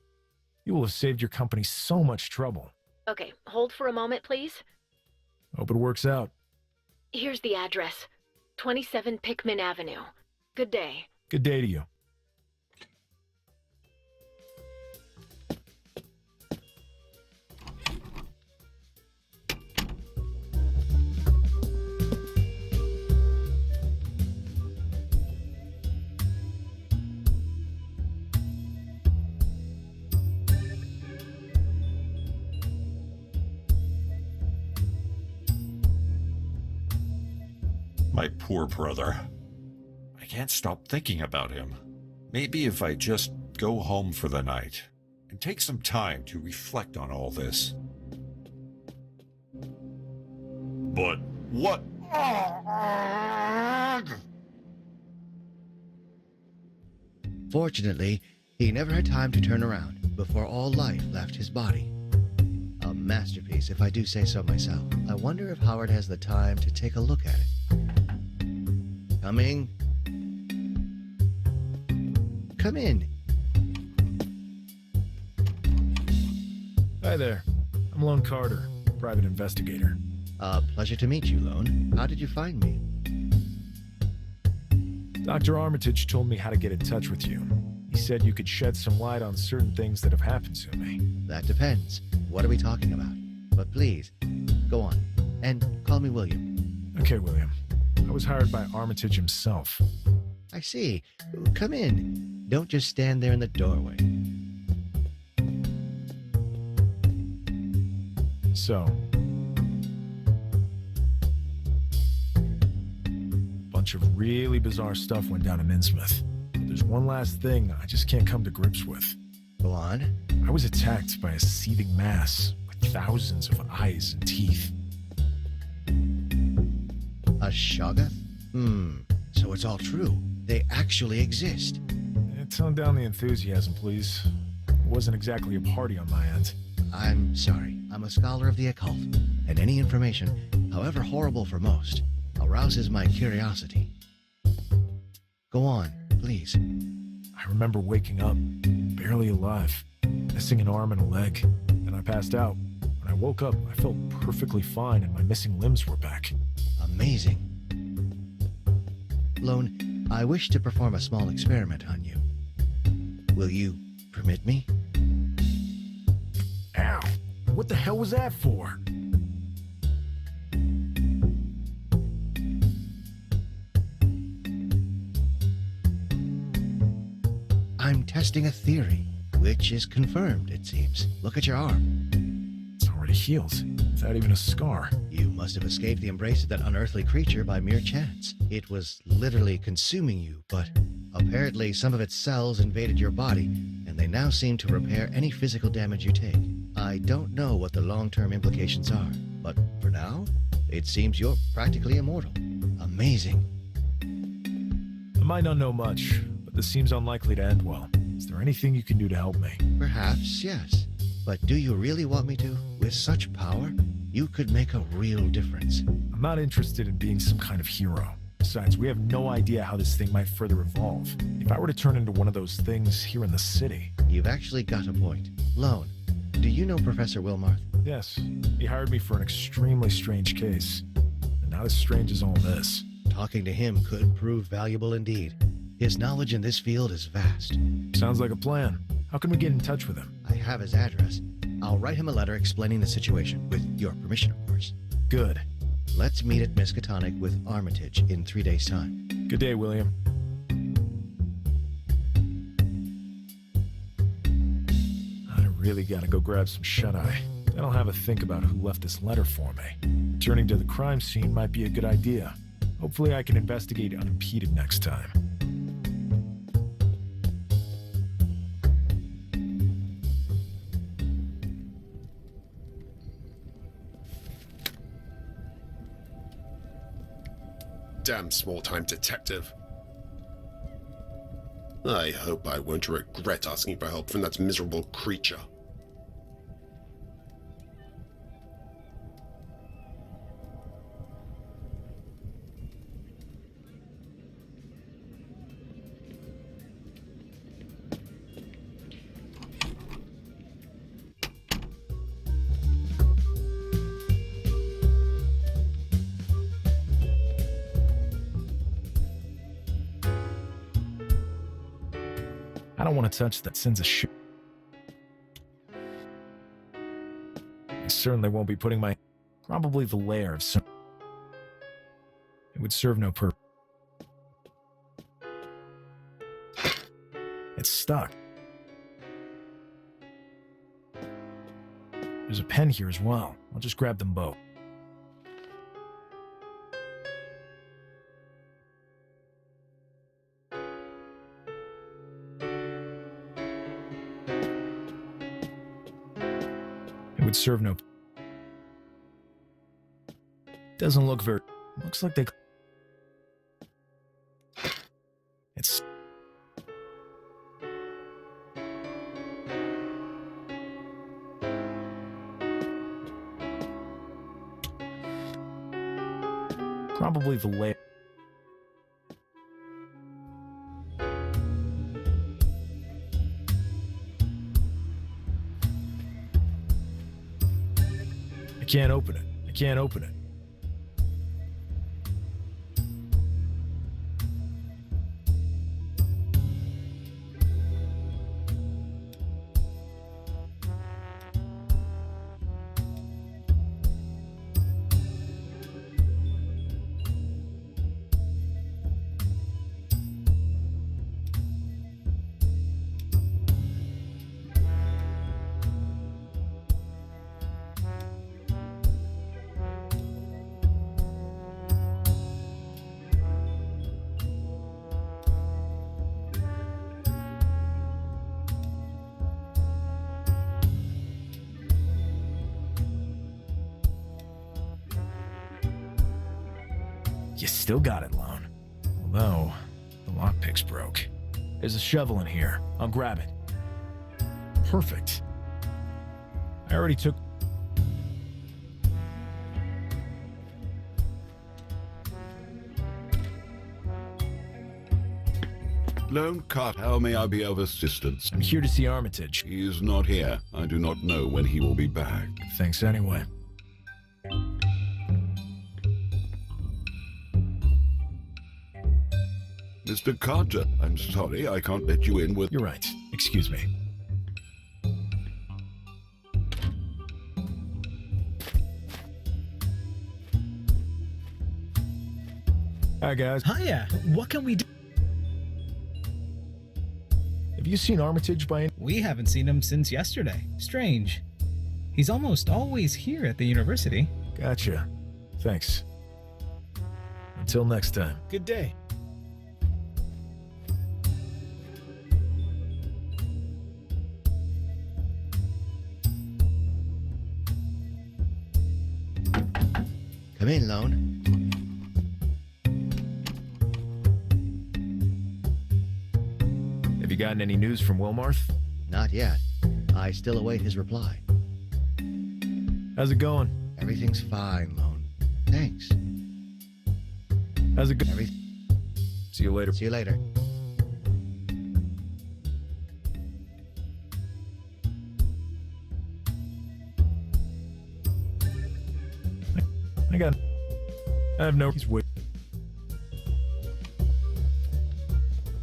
You will have saved your company so much trouble. Okay, hold for a moment, please. Hope it works out. Here's the address. 27 Pickman Avenue. Good day. Good day to you. My poor brother. I can't stop thinking about him. Maybe if I just go home for the night and take some time to reflect on all this. but what? Fortunately, he never had time to turn around before all life left his body. A masterpiece, if I do say so myself. I wonder if Howard has the time to take a look at it. Coming. Come in. Hi there. I'm Lone Carter, private investigator. Pleasure to meet you, Lone. How did you find me? Dr. Armitage told me how to get in touch with you. He said you could shed some light on certain things that have happened to me. That depends. What are we talking about? But please, go on. And call me William. Okay, William. I was hired by Armitage himself. I see. Come in. Don't just stand there in the doorway. So, bunch of really bizarre stuff went down in Innsmouth. But there's one last thing I just can't come to grips with. Go on. I was attacked by a seething mass with thousands of eyes and teeth. A Shoggoth? So it's all true. They actually exist. Tone down the enthusiasm, please. It wasn't exactly a party on my end. I'm sorry. I'm a scholar of the occult, and any information, however horrible for most, arouses my curiosity. Go on, please. I remember waking up, barely alive, missing an arm and a leg. Then I passed out. When I woke up, I felt perfectly fine and my missing limbs were back. Amazing. Lone, I wish to perform a small experiment on you. Will you permit me? Ow! What the hell was that for? I'm testing a theory, which is confirmed, it seems. Look at your arm. It's already healed, without even a scar. You must have escaped the embrace of that unearthly creature by mere chance. It was literally consuming you, but apparently some of its cells invaded your body, and they now seem to repair any physical damage you take. I don't know what the long-term implications are, but for now, it seems you're practically immortal. Amazing. I might not know much, but this seems unlikely to end well. Is there anything you can do to help me? Perhaps, yes. But do you really want me to? With such power, you could make a real difference. I'm not interested in being some kind of hero. Besides, we have no idea how this thing might further evolve. If I were to turn into one of those things here in the city... You've actually got a point. Lone, do you know Professor Wilmarth? Yes. He hired me for an extremely strange case. And not as strange as all this. Talking to him could prove valuable indeed. His knowledge in this field is vast. Sounds like a plan. How can we get in touch with him? I have his address. I'll write him a letter explaining the situation, with your permission, of course. Good. Let's meet at Miskatonic with Armitage in 3 days' time. Good day, William. I really gotta go grab some shut-eye. Then I'll have a think about who left this letter for me. Returning to the crime scene might be a good idea. Hopefully I can investigate unimpeded next time. Damn small-time detective. I hope I won't regret asking for help from that miserable creature. I don't want to touch that sends a shit. I certainly won't be putting my... Probably the lair of some... It would serve no purpose. It's stuck. There's a pen here as well. I'll just grab them both. It would serve no... Doesn't look very... Looks like they... It's... Probably the way... I can't open it. I can't open it. You still got it, Lone. Although, the lockpick's broke. There's a shovel in here. I'll grab it. Perfect. I already took... Lone Carter, how may I be of assistance? I'm here to see Armitage. He is not here. I do not know when he will be back. Thanks anyway. Mr. Carter, I'm sorry I can't let you in with... You're right. Excuse me. Hi, guys. Hiya. What can we do? Have you seen Armitage by any... We haven't seen him since yesterday. Strange. He's almost always here at the university. Gotcha. Thanks. Until next time. Good day. Come in, Lone. Have you gotten any news from Wilmarth? Not yet. I still await his reply. How's it going? Everything's fine, Lone. Thanks. How's it going? See you later. See you later. I have no... He's wait.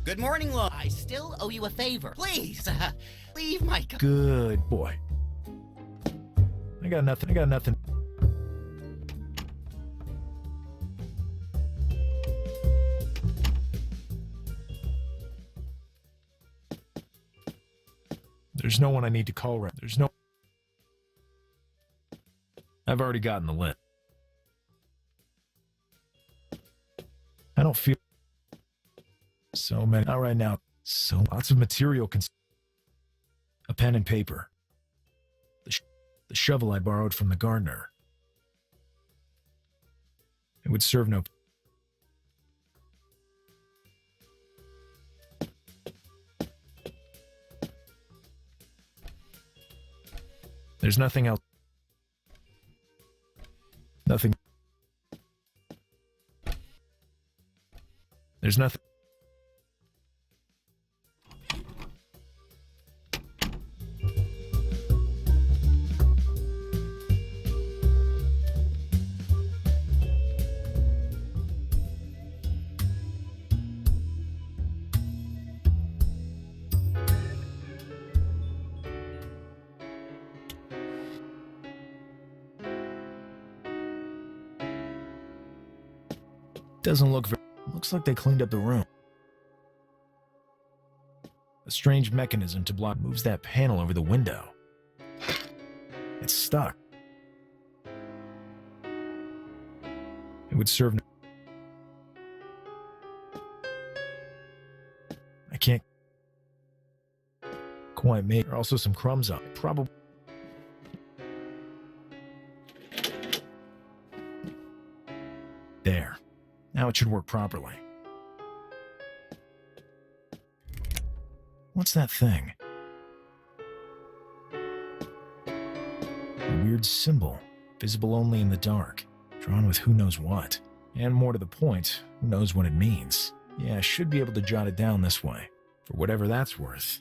Good morning, Lo. I still owe you a favor. Please, leave my... Good boy. I got nothing. I got nothing. There's no one I need to call right. There's no... I've already gotten the list. I don't feel... So many... Not right now. So lots of material a pen and paper. The shovel I borrowed from the gardener. It would serve no... There's nothing else. Nothing. There's nothing. Doesn't look very... Looks like they cleaned up the room. A strange mechanism to block moves that panel over the window. It's stuck. It would serve... I can't quite make... There are also some crumbs on it. Probably... There. Now it should work properly. What's that thing? A weird symbol, visible only in the dark, drawn with who knows what. And more to the point, who knows what it means. Yeah, I should be able to jot it down this way, for whatever that's worth.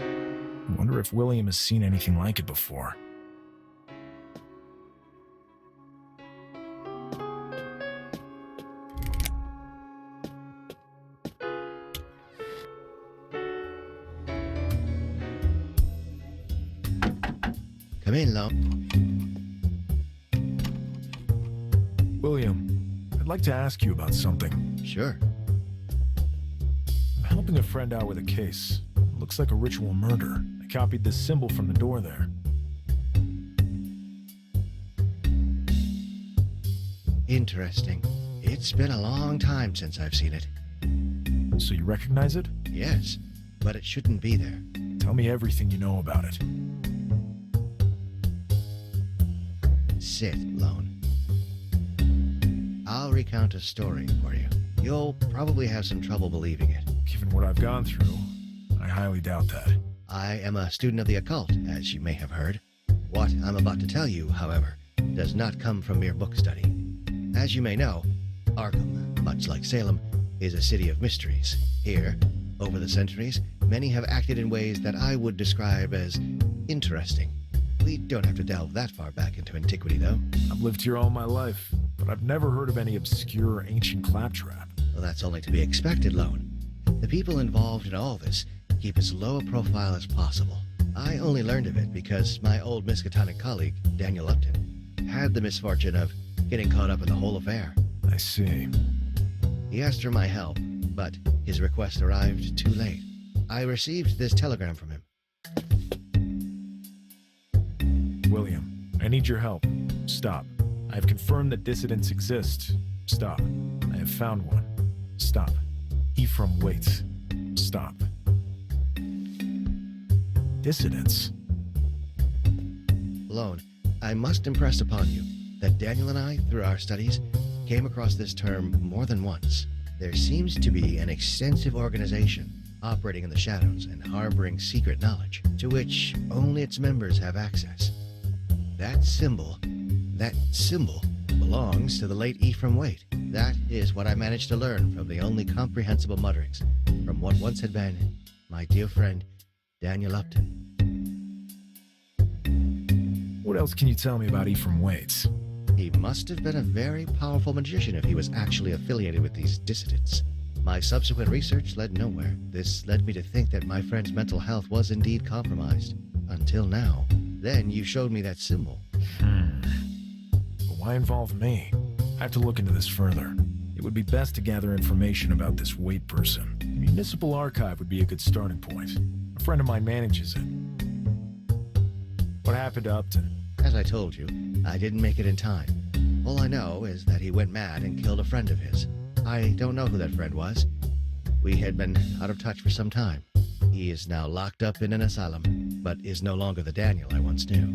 I wonder if William has seen anything like it before. Come in, Lone. William, I'd like to ask you about something. Sure. I'm helping a friend out with a case. It looks like a ritual murder. I copied this symbol from the door there. Interesting. It's been a long time since I've seen it. So you recognize it? Yes, but it shouldn't be there. Tell me everything you know about it. Sit, Lone. I'll recount a story for you. You'll probably have some trouble believing it. Given what I've gone through, I highly doubt that. I am a student of the occult, as you may have heard. What I'm about to tell you, however, does not come from mere book study. As you may know, Arkham, much like Salem, is a city of mysteries. Here, over the centuries, many have acted in ways that I would describe as interesting. We don't have to delve that far back into antiquity, though. I've lived here all my life, but I've never heard of any obscure ancient claptrap. Well, that's only to be expected, Lone. The people involved in all this keep as low a profile as possible. I only learned of it because my old Miskatonic colleague, Daniel Upton, had the misfortune of getting caught up in the whole affair. I see. He asked for my help, but his request arrived too late. I received this telegram from him. William, I need your help. Stop. I have confirmed that dissidents exist. Stop. I have found one. Stop. Hfric waits. Stop. Dissidents. Lone, I must impress upon you that Daniel and I, through our studies, came across this term more than once. There seems to be an extensive organization operating in the shadows and harboring secret knowledge, to which only its members have access. That symbol belongs to the late Hfric Waite. That is what I managed to learn from the only comprehensible mutterings from what once had been my dear friend, Daniel Upton. What else can you tell me about Hfric Waite? He must have been a very powerful magician if he was actually affiliated with these dissidents. My subsequent research led nowhere. This led me to think that my friend's mental health was indeed compromised. Until now. Then you showed me that symbol. But why involve me? I have to look into this further. It would be best to gather information about this Waite person. The Municipal Archive would be a good starting point. A friend of mine manages it. What happened to Upton? As I told you, I didn't make it in time. All I know is that he went mad and killed a friend of his. I don't know who that friend was. We had been out of touch for some time. He is now locked up in an asylum, but is no longer the Daniel I once knew.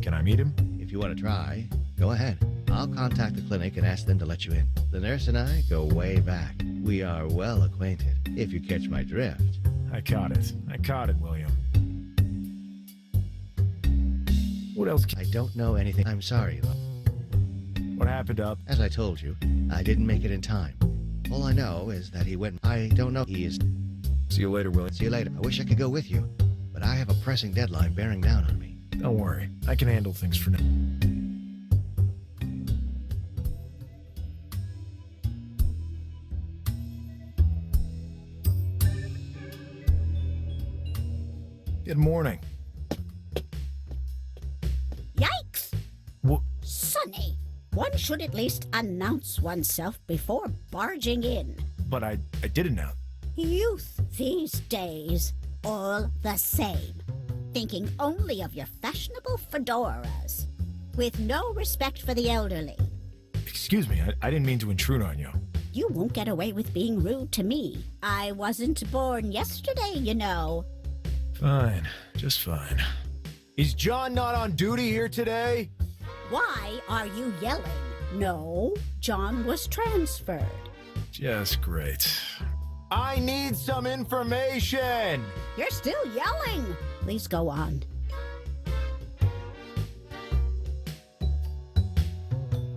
Can I meet him? If you want to try, go ahead. I'll contact the clinic and ask them to let you in. The nurse and I go way back. We are well acquainted, if you catch my drift. I caught it, William. What else? I don't know anything. I'm sorry, though. What happened up? As I told you, I didn't make it in time. All I know is that he went. I don't know. He is. See you later, William. See you later. I wish I could go with you, but I have a pressing deadline bearing down on me. Don't worry. I can handle things for now. Good morning. Yikes! What? Sonny, one should at least announce oneself before barging in. But I did announce. Youth these days, all the same. Thinking only of your fashionable fedoras. With no respect for the elderly. Excuse me, I didn't mean to intrude on you. You won't get away with being rude to me. I wasn't born yesterday, you know. Fine, just fine. Is John not on duty here today? Why are you yelling? No, John was transferred. Just great. I need some information! You're still yelling. Please go on.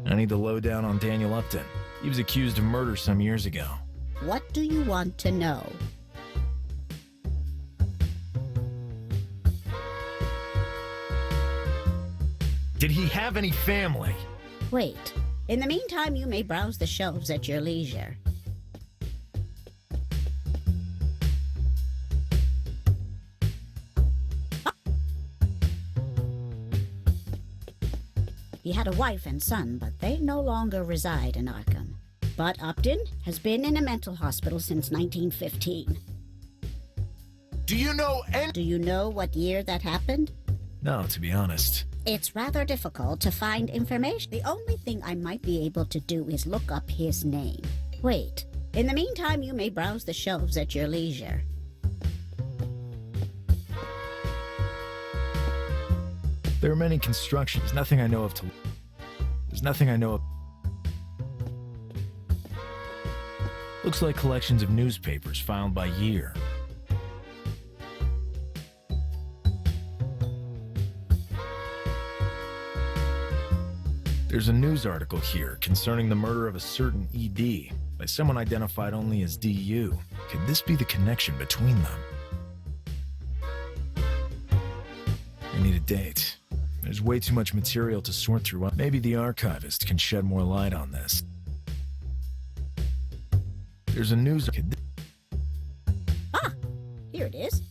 I need the lowdown on Daniel Upton. He was accused of murder some years ago. What do you want to know? Did he have any family? Wait. In the meantime, you may browse the shelves at your leisure. He had a wife and son, but they no longer reside in Arkham. But Upton has been in a mental hospital since 1915. Do you know Do you know what year that happened? No, to be honest. It's rather difficult to find information. The only thing I might be able to do is look up his name. Wait. In the meantime, you may browse the shelves at your leisure. There are many constructions. Nothing I know of There's nothing I know of. Looks like collections of newspapers filed by year. There's a news article here concerning the murder of a certain ED by someone identified only as DU. Could this be the connection between them? I need a date. There's way too much material to sort through. Maybe the archivist can shed more light on this. There's a news... Ah! Here it is.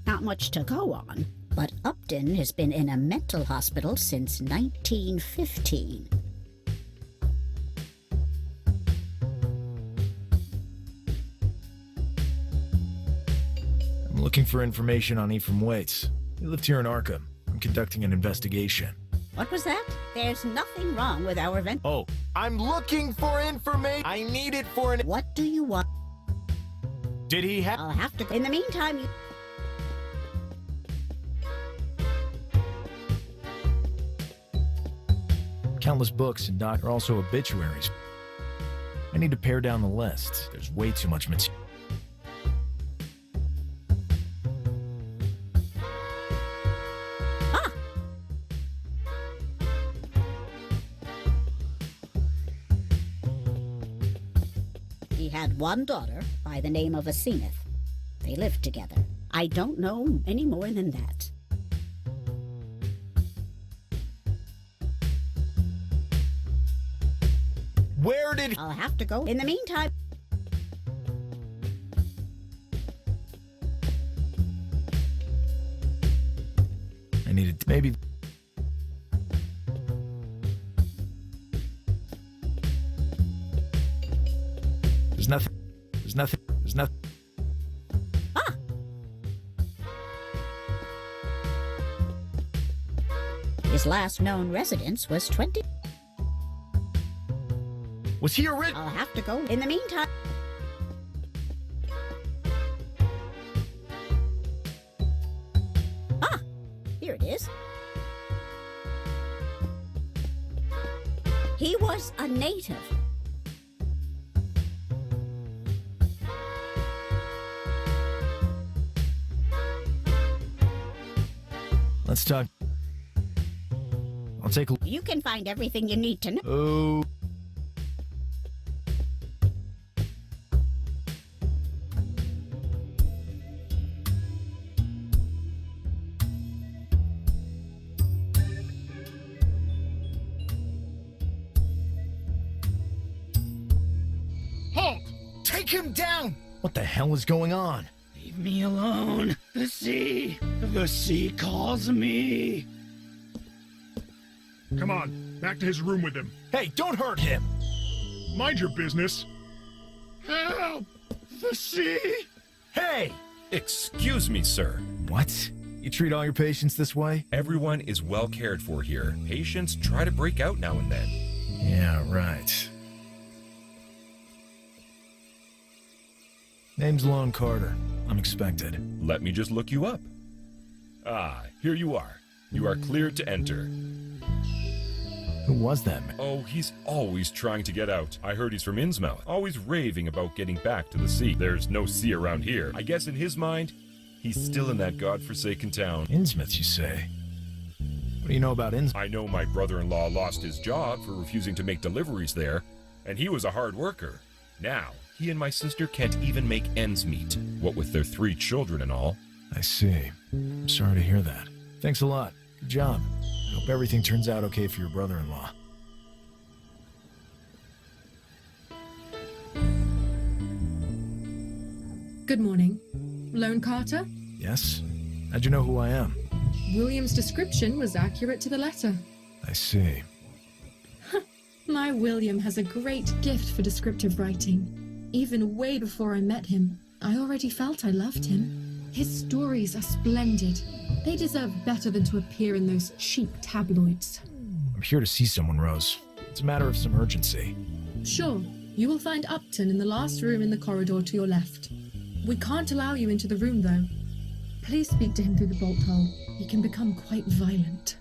Not much to go on, but Upton has been in a mental hospital since 1915. I'm looking for information on Ephraim Waits. He lived here in Arkham. I'm conducting an investigation. What was that? There's nothing wrong with our event. Oh, I'm looking for information. I need it for an... What do you want? Did he have... I'll have to... In the meantime, you... Countless books and are also obituaries. I need to pare down the list. There's way too much material. Ah! He had one daughter by the name of Aseneth. They lived together. I don't know any more than that. Where did... I'll have to go. In the meantime... I needed... Maybe... There's nothing... There's nothing... There's nothing... Ah! His last known residence was 20... Was he a rich... I'll have to go. In the meantime... Ah! Here it is. He was a native. Let's talk... I'll take a... You can find everything you need to know. Oh... Halt! Take him down! What the hell is going on? Leave me alone. The sea calls me. Come on, back to his room with him. Hey, don't hurt him! Mind your business. Help! The sea! Hey! Excuse me, sir. What? You treat all your patients this way? Everyone is well cared for here. Patients try to break out now and then. Yeah, right. Name's Lone Carter. I'm expected. Let me just look you up. Ah, here you are. You are cleared to enter. Who was that man? Oh, he's always trying to get out. I heard he's from Innsmouth, always raving about getting back to the sea. There's no sea around here. I guess in his mind, he's still in that godforsaken town. Innsmouth, you say? What do you know about Innsmouth? I know my brother-in-law lost his job for refusing to make deliveries there, and he was a hard worker. Now, he and my sister can't even make ends meet, what with their 3 children and all. I see. I'm sorry to hear that. Thanks a lot. Good job. I hope everything turns out okay for your brother-in-law. Good morning. Lone Carter? Yes? How'd you know who I am? William's description was accurate to the letter. I see. My William has a great gift for descriptive writing. Even way before I met him, I already felt I loved him. His stories are splendid. They deserve better than to appear in those cheap tabloids. I'm here to see someone, Rose. It's a matter of some urgency. Sure, you will find Upton in the last room in the corridor to your left. We can't allow you into the room, though. Please speak to him through the bolt hole. He can become quite violent.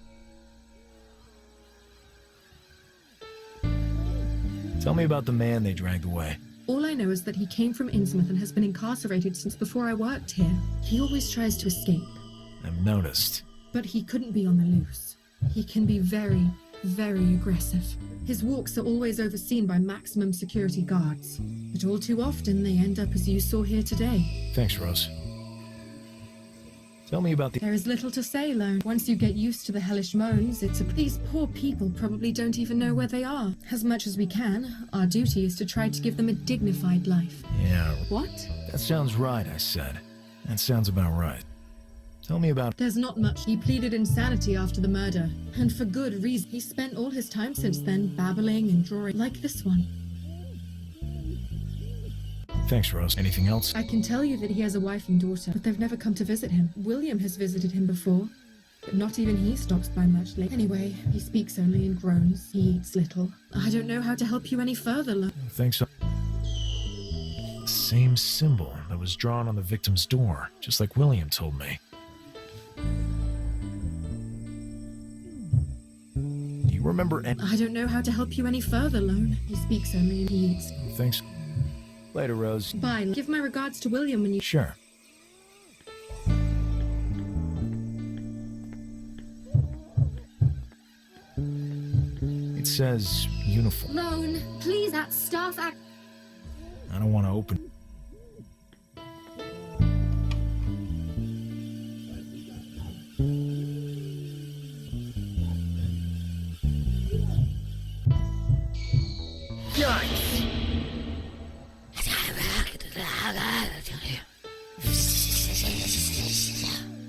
Tell me about the man they dragged away. All I know is that he came from Innsmouth and has been incarcerated since before I worked here. He always tries to escape. I've noticed. But he couldn't be on the loose. He can be very, very aggressive. His walks are always overseen by maximum security guards. But all too often they end up as you saw here today. Thanks, Rose. Tell me about the... There is little to say, Lone. Once you get used to the hellish moans, these poor people probably don't even know where they are. As much as we can, our duty is to try to give them a dignified life. Yeah. What? That sounds right, I said. That sounds about right. Tell me about... There's not much. He pleaded insanity after the murder, and for good reason. He spent all his time since then babbling and drawing, like this one. Thanks, Rose. Anything else? I can tell you that he has a wife and daughter, but they've never come to visit him. William has visited him before, but not even he stops by much late. Anyway, he speaks only in groans. He eats little. I don't know how to help you any further, Lo. Thanks. Same symbol that was drawn on the victim's door, just like William told me. Do you remember any... I don't know how to help you any further, Lone. He speaks only and he eats. Thanks. Later, Rose. Bye. Give my regards to William when you... Sure. It says uniform. Lone, please, that staff act... I don't want to open...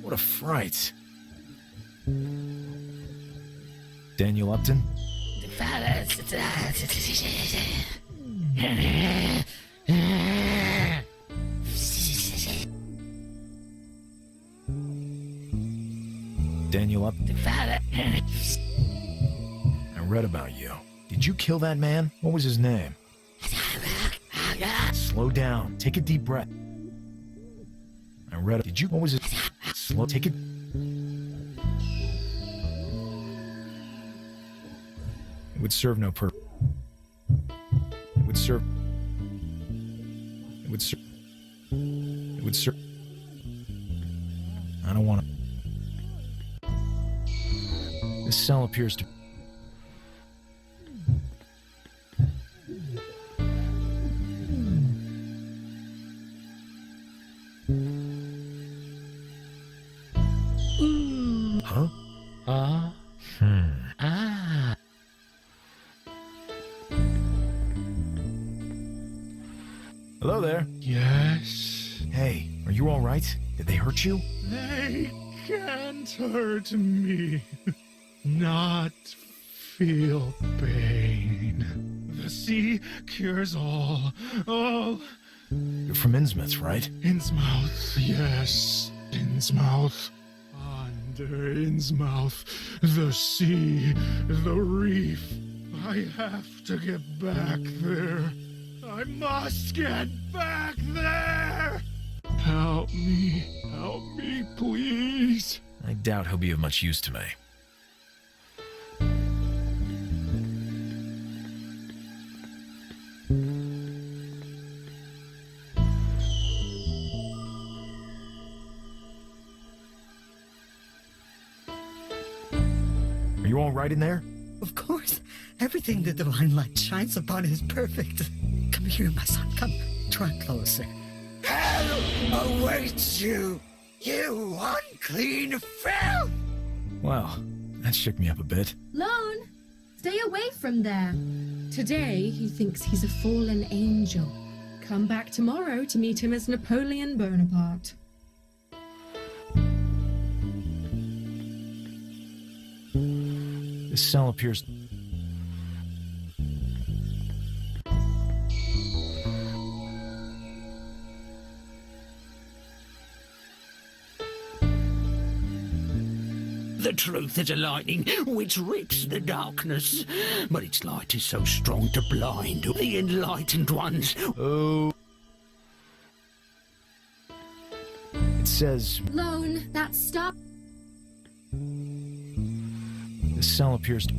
What a fright. Daniel Upton? Daniel Upton? I read about you. Did you kill that man? What was his name? Slow down. Take a deep breath. I read it. Did you? What was it? Slow. Take it. It would serve no purpose. It would serve. It would serve. It would serve. I don't want to. This cell appears to. Huh? Hello there. Yes? Hey, are you all right? Did they hurt you? They can't hurt me. Not feel pain. The sea cures all. All. You're from Innsmouth, right? Innsmouth, yes. Innsmouth. Under Innsmouth, the sea, the reef. I have to get back there. I must get back there! Help me, please. I doubt he'll be of much use to me. Are you all right in there? Of course. Everything the divine light shines upon is perfect. Come here, my son. Come. Try closer. Hell awaits you, you unclean filth! Wow, that shook me up a bit. Lone, stay away from there. Today, he thinks he's a fallen angel. Come back tomorrow to meet him as Napoleon Bonaparte. This cell appears... The truth is a lightning which rips the darkness, but its light is so strong to blind the enlightened ones. Oh. It says... Lone, that stop. This cell appears to...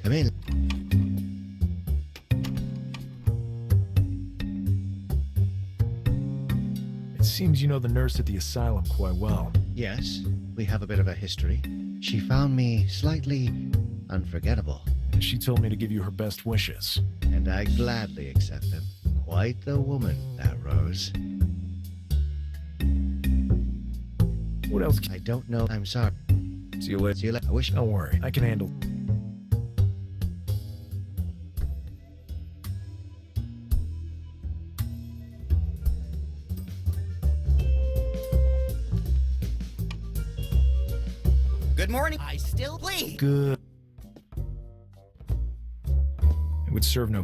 Come in. It seems you know the nurse at the asylum quite well. Yes, we have a bit of a history. She found me slightly unforgettable. And she told me to give you her best wishes. And I gladly accept them. Quite the woman, that Rose. What else? I don't know. I'm sorry. See you later. See you later. I wish. Don't worry, I can handle. Good morning. I still bleed. Good. It would serve no...